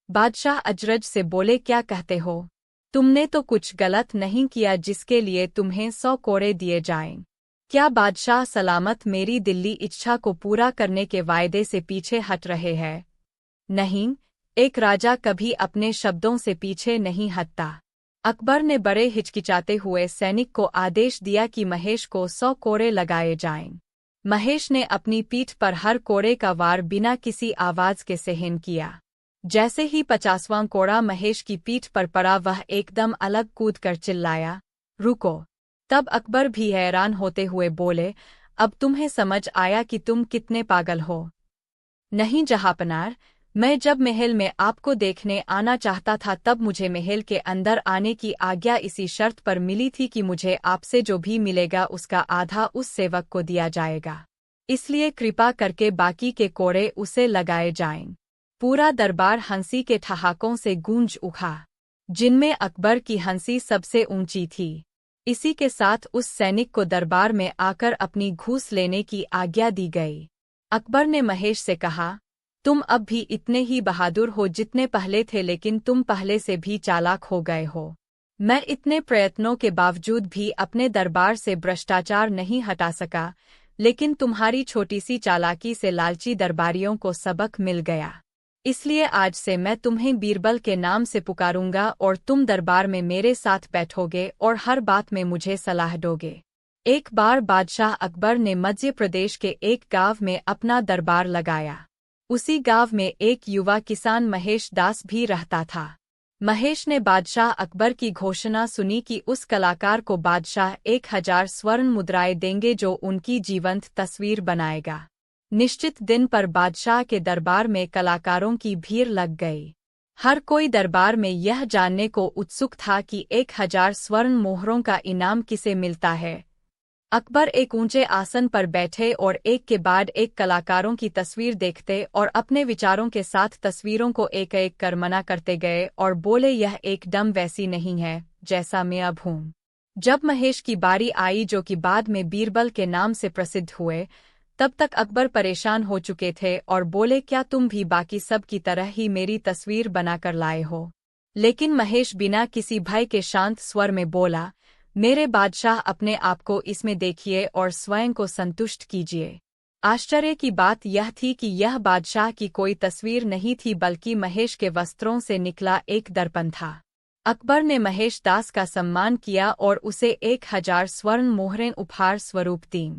बादशाह अजरज से बोले, क्या कहते हो? तुमने तो कुछ गलत नहीं किया जिसके लिए तुम्हें 100 कोड़े दिए जाएं। क्या बादशाह सलामत मेरी दिल्ली इच्छा को पूरा करने के वायदे से पीछे हट रहे हैं? नहीं, एक राजा कभी अपने शब्दों से पीछे नहीं हटता। अकबर ने बड़े हिचकिचाते हुए सैनिक को आदेश दिया कि महेश को 100 कोड़े लगाए जाएं। महेश ने अपनी पीठ पर हर कोड़े का वार बिना किसी आवाज के सहन किया। जैसे ही 50वां कोड़ा महेश की पीठ पर पड़ा वह एकदम अलग कूदकर चिल्लाया, रुको। तब अकबर भी हैरान होते हुए बोले, अब तुम्हें समझ आया कि तुम कितने पागल हो? नहीं जहांपनार, मैं जब महल में आपको देखने आना चाहता था तब मुझे महल के अंदर आने की आज्ञा इसी शर्त पर मिली थी कि मुझे आपसे जो भी मिलेगा उसका आधा उस सेवक को दिया जाएगा। इसलिए कृपा करके बाकी के कोड़े उसे लगाए जाएं। पूरा दरबार हंसी के ठहाकों से गूंज उठा, जिनमें अकबर की हंसी सबसे ऊंची थी। इसी के साथ उस सैनिक को दरबार में आकर अपनी घूस लेने की आज्ञा दी गई। अकबर ने महेश से कहा, तुम अब भी इतने ही बहादुर हो जितने पहले थे, लेकिन तुम पहले से भी चालाक हो गए हो। मैं इतने प्रयत्नों के बावजूद भी अपने दरबार से भ्रष्टाचार नहीं हटा सका, लेकिन तुम्हारी छोटी सी चालाकी से लालची दरबारियों को सबक मिल गया। इसलिए आज से मैं तुम्हें बीरबल के नाम से पुकारूंगा और तुम दरबार में मेरे साथ बैठोगे और हर बात में मुझे सलाह दोगे। एक बार बादशाह अकबर ने मध्य प्रदेश के एक गांव में अपना दरबार लगाया। उसी गांव में एक युवा किसान महेश दास भी रहता था। महेश ने बादशाह अकबर की घोषणा सुनी कि उस कलाकार को बादशाह 1000 स्वर्ण मुद्राएं देंगे जो उनकी जीवंत तस्वीर बनाएगा। निश्चित दिन पर बादशाह के दरबार में कलाकारों की भीड़ लग गई। हर कोई दरबार में यह जानने को उत्सुक था कि 1000 स्वर्ण मोहरों का इनाम किसे मिलता है। अकबर एक ऊंचे आसन पर बैठे और एक के बाद एक कलाकारों की तस्वीर देखते और अपने विचारों के साथ तस्वीरों को एक एक कर मना करते गए और बोले, यह एकदम वैसी नहीं है जैसा मैं अब हूँ। जब महेश की बारी आई, जो कि बाद में बीरबल के नाम से प्रसिद्ध हुए, तब तक अकबर परेशान हो चुके थे और बोले, क्या तुम भी बाकी सब की तरह ही मेरी तस्वीर बनाकर लाए हो? लेकिन महेश बिना किसी भय के शांत स्वर में बोला, मेरे बादशाह, अपने आप को इसमें देखिए और स्वयं को संतुष्ट कीजिए। आश्चर्य की बात यह थी कि यह बादशाह की कोई तस्वीर नहीं थी, बल्कि महेश के वस्त्रों से निकला एक दर्पण था। अकबर ने महेश दास का सम्मान किया और उसे 1000 स्वर्ण मोहरें उपहार स्वरूप दीं।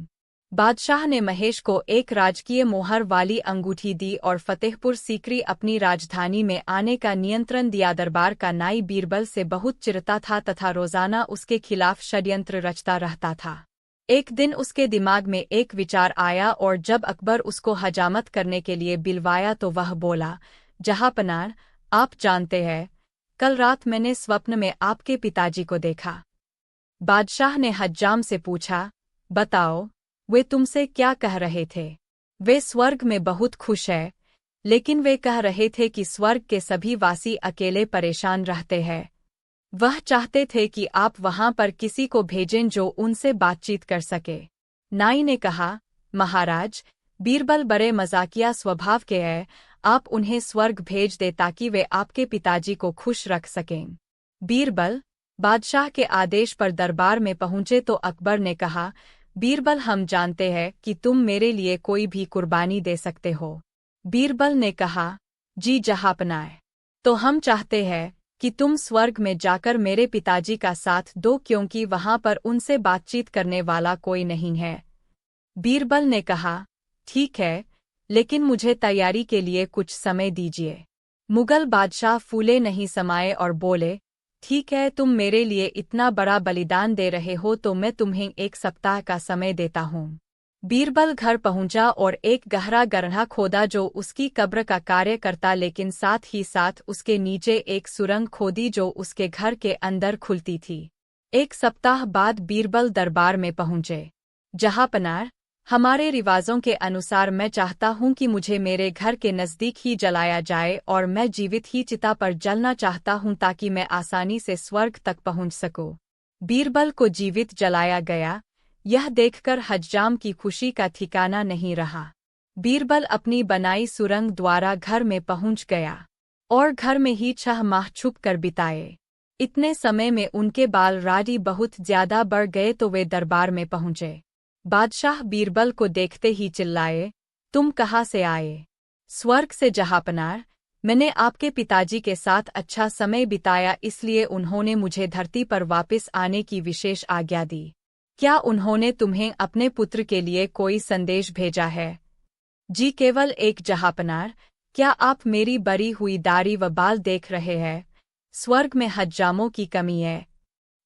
बादशाह ने महेश को एक राजकीय मोहर वाली अंगूठी दी और फतेहपुर सीकरी अपनी राजधानी में आने का नियंत्रण दिया। दरबार का नाई बीरबल से बहुत चिढ़ता था तथा रोजाना उसके खिलाफ षड्यंत्र रचता रहता था। एक दिन उसके दिमाग में एक विचार आया और जब अकबर उसको हजामत करने के लिए बिलवाया तो वह बोला, जहांपनाह, आप जानते हैं, कल रात मैंने स्वप्न में आपके पिताजी को देखा। बादशाह ने हज्जाम से पूछा, बताओ, वे तुमसे क्या कह रहे थे? वे स्वर्ग में बहुत खुश है, लेकिन वे कह रहे थे कि स्वर्ग के सभी वासी अकेले परेशान रहते हैं। वह चाहते थे कि आप वहां पर किसी को भेजें जो उनसे बातचीत कर सके। नाई ने कहा, महाराज, बीरबल बड़े मजाकिया स्वभाव के हैं, आप उन्हें स्वर्ग भेज दे ताकि वे आपके पिताजी को खुश रख सकें। बीरबल बादशाह के आदेश पर दरबार में पहुंचे तो अकबर ने कहा, बीरबल, हम जानते हैं कि तुम मेरे लिए कोई भी कुर्बानी दे सकते हो। बीरबल ने कहा, जी जहांपनाह, तो हम चाहते हैं कि तुम स्वर्ग में जाकर मेरे पिताजी का साथ दो, क्योंकि वहां पर उनसे बातचीत करने वाला कोई नहीं है। बीरबल ने कहा, ठीक है, लेकिन मुझे तैयारी के लिए कुछ समय दीजिए। मुगल बादशाह फूले नहीं समाये और बोले, ठीक है, तुम मेरे लिए इतना बड़ा बलिदान दे रहे हो तो मैं तुम्हें 1 सप्ताह का समय देता हूँ। बीरबल घर पहुंचा और एक गहरा गड्ढा खोदा जो उसकी कब्र का कार्य करता, लेकिन साथ ही साथ उसके नीचे एक सुरंग खोदी जो उसके घर के अंदर खुलती थी। 1 सप्ताह बाद बीरबल दरबार में पहुंचे। जहांपनाह, हमारे रिवाजों के अनुसार मैं चाहता हूं कि मुझे मेरे घर के नज़दीक ही जलाया जाए और मैं जीवित ही चिता पर जलना चाहता हूं ताकि मैं आसानी से स्वर्ग तक पहुंच सकूं। बीरबल को जीवित जलाया गया। यह देखकर हज्जाम की खुशी का ठिकाना नहीं रहा। बीरबल अपनी बनाई सुरंग द्वारा घर में पहुंच गया और घर में ही 6 माह छुप कर बिताए। इतने समय में उनके बाल राडी बहुत ज्यादा बढ़ गए तो वे दरबार में पहुंचे। बादशाह बीरबल को देखते ही चिल्लाए, तुम कहाँ से आए? स्वर्ग से जहांपनाह, मैंने आपके पिताजी के साथ अच्छा समय बिताया, इसलिए उन्होंने मुझे धरती पर वापस आने की विशेष आज्ञा दी। क्या उन्होंने तुम्हें अपने पुत्र के लिए कोई संदेश भेजा है? जी केवल एक जहांपनाह। क्या आप मेरी बरी हुई दाढ़ी व बाल देख रहे हैं? स्वर्ग में हज्जामों की कमी है।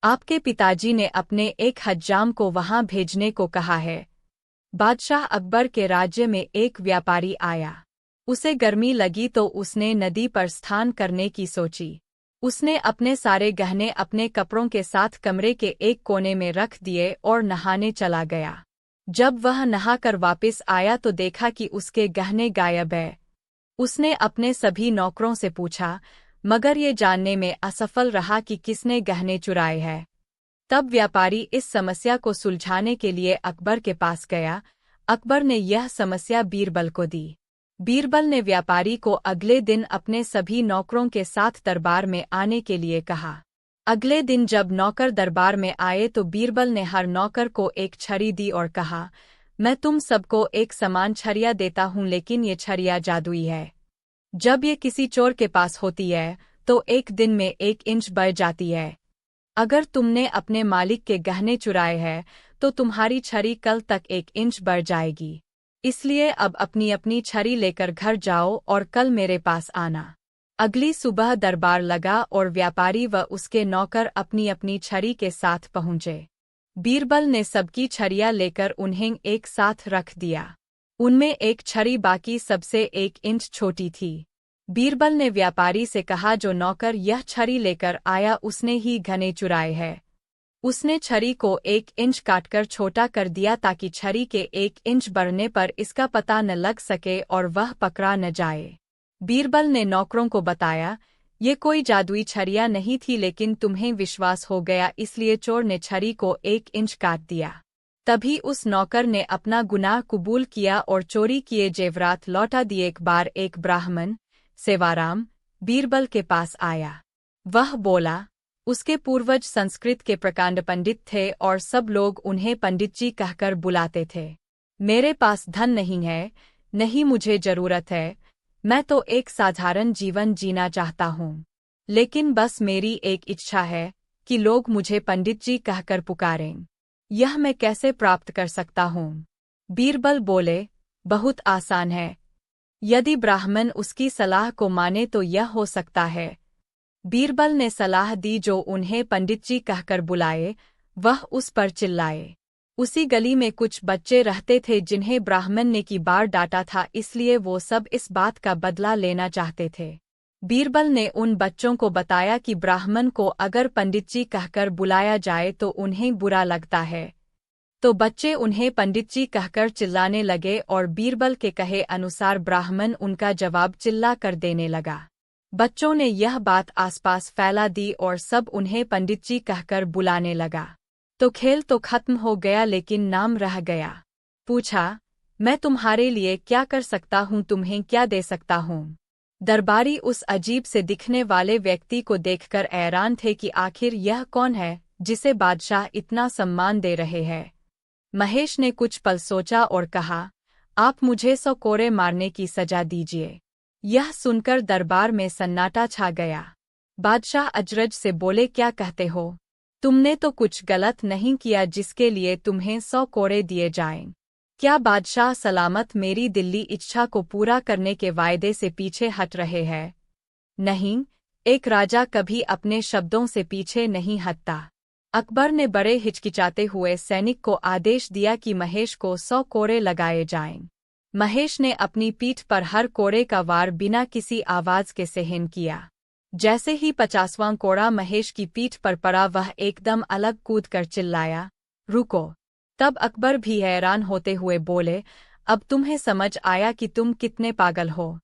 आपके पिताजी ने अपने एक हज्जाम को वहां भेजने को कहा है। बादशाह अकबर के राज्य में एक व्यापारी आया। उसे गर्मी लगी तो उसने नदी पर स्नान करने की सोची। उसने अपने सारे गहने अपने कपड़ों के साथ कमरे के एक कोने में रख दिए और नहाने चला गया। जब वह नहाकर वापस आया तो देखा कि उसके गहने गायब हैं। उसने अपने सभी नौकरों से पूछा, मगर ये जानने में असफल रहा कि किसने गहने चुराए हैं। तब व्यापारी इस समस्या को सुलझाने के लिए अकबर के पास गया। अकबर ने यह समस्या बीरबल को दी। बीरबल ने व्यापारी को अगले दिन अपने सभी नौकरों के साथ दरबार में आने के लिए कहा। अगले दिन जब नौकर दरबार में आए तो बीरबल ने हर नौकर को एक छड़ी दी और कहा, मैं तुम सबको एक समान छड़ियाँ देता हूँ, लेकिन ये छड़ियाँ जादुई है। जब ये किसी चोर के पास होती है तो एक दिन में 1 इंच बढ़ जाती है। अगर तुमने अपने मालिक के गहने चुराए हैं तो तुम्हारी छड़ी कल तक 1 इंच बढ़ जाएगी। इसलिए अब अपनी अपनी छड़ी लेकर घर जाओ और कल मेरे पास आना। अगली सुबह दरबार लगा और व्यापारी व उसके नौकर अपनी अपनी छड़ी के साथ पहुंचे। बीरबल ने सबकी छड़ियाँ लेकर उन्हें एक साथ रख दिया। उनमें एक छड़ी बाकी सबसे 1 इंच छोटी थी। बीरबल ने व्यापारी से कहा, जो नौकर यह छड़ी लेकर आया उसने ही गहने चुराए हैं। उसने छड़ी को 1 इंच काटकर छोटा कर दिया ताकि छड़ी के 1 इंच बढ़ने पर इसका पता न लग सके और वह पकड़ा न जाए। बीरबल ने नौकरों को बताया, ये कोई जादुई छड़ियाँ नहीं थी, लेकिन तुम्हें विश्वास हो गया इसलिए चोर ने छड़ी को 1 इंच काट दिया। तभी उस नौकर ने अपना गुनाह कबूल किया और चोरी किए जेवरात लौटा दिए। एक बार एक ब्राह्मण सेवाराम बीरबल के पास आया। वह बोला, उसके पूर्वज संस्कृत के प्रकांड पंडित थे और सब लोग उन्हें पंडित जी कहकर बुलाते थे। मेरे पास धन नहीं है, नहीं मुझे जरूरत है, मैं तो एक साधारण जीवन जीना चाहता हूँ, लेकिन बस मेरी एक इच्छा है कि लोग मुझे पंडित जी कहकर पुकारें। यह मैं कैसे प्राप्त कर सकता हूँ? बीरबल बोले, बहुत आसान है। यदि ब्राह्मण उसकी सलाह को माने तो यह हो सकता है। बीरबल ने सलाह दी जो उन्हें पंडित जी कहकर बुलाए, वह उस पर चिल्लाए। उसी गली में कुछ बच्चे रहते थे जिन्हें ब्राह्मण ने की बार डांटा था, इसलिए वो सब इस बात का बदला लेना चाहते थे। बीरबल ने उन बच्चों को बताया कि ब्राह्मण को अगर पंडित जी कहकर बुलाया जाए तो उन्हें बुरा लगता है। तो बच्चे उन्हें पंडित जी कहकर चिल्लाने लगे और बीरबल के कहे अनुसार ब्राह्मण उनका जवाब चिल्ला कर देने लगा। बच्चों ने यह बात आसपास फैला दी और सब उन्हें पंडित जी कहकर बुलाने लगा। तो खेल तो खत्म हो गया लेकिन नाम रह गया। पूछा, मैं तुम्हारे लिए क्या कर सकता हूँ, तुम्हें क्या दे सकता हूँ? दरबारी उस अजीब से दिखने वाले व्यक्ति को देखकर हैरान थे कि आखिर यह कौन है जिसे बादशाह इतना सम्मान दे रहे हैं। महेश ने कुछ पल सोचा और कहा, आप मुझे 100 कोड़े मारने की सजा दीजिए। यह सुनकर दरबार में सन्नाटा छा गया। बादशाह अजरज से बोले, क्या कहते हो? तुमने तो कुछ गलत नहीं किया जिसके लिए तुम्हें 100 कोड़े दिए जाएं। क्या बादशाह सलामत मेरी दिल्ली इच्छा को पूरा करने के वायदे से पीछे हट रहे हैं? नहीं, एक राजा कभी अपने शब्दों से पीछे नहीं हटता। अकबर ने बड़े हिचकिचाते हुए सैनिक को आदेश दिया कि महेश को 100 कोड़े लगाए जाएं। महेश ने अपनी पीठ पर हर कोड़े का वार बिना किसी आवाज के सहन किया। जैसे ही 50वां कोड़ा महेश की पीठ पर पड़ा वह एकदम अलग कूद कर चिल्लाया, रुको। तब अकबर भी हैरान होते हुए बोले, अब तुम्हें समझ आया कि तुम कितने पागल हो?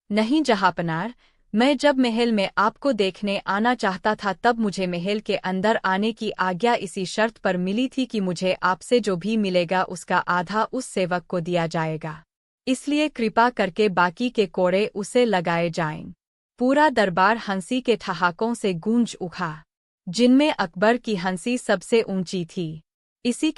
नहीं जहांपनार, मैं जब महल में आपको देखने आना चाहता था तब मुझे महल के अंदर आने की आज्ञा इसी शर्त पर मिली थी कि मुझे आपसे जो भी मिलेगा उसका आधा उस सेवक को दिया जाएगा। इसलिए कृपा करके बाकी के कोड़े उसे लगाए जाएं। पूरा दरबार हंसी के ठहाकों से गूंज उठा, जिनमें अकबर की हंसी सबसे ऊंची थी। इसी के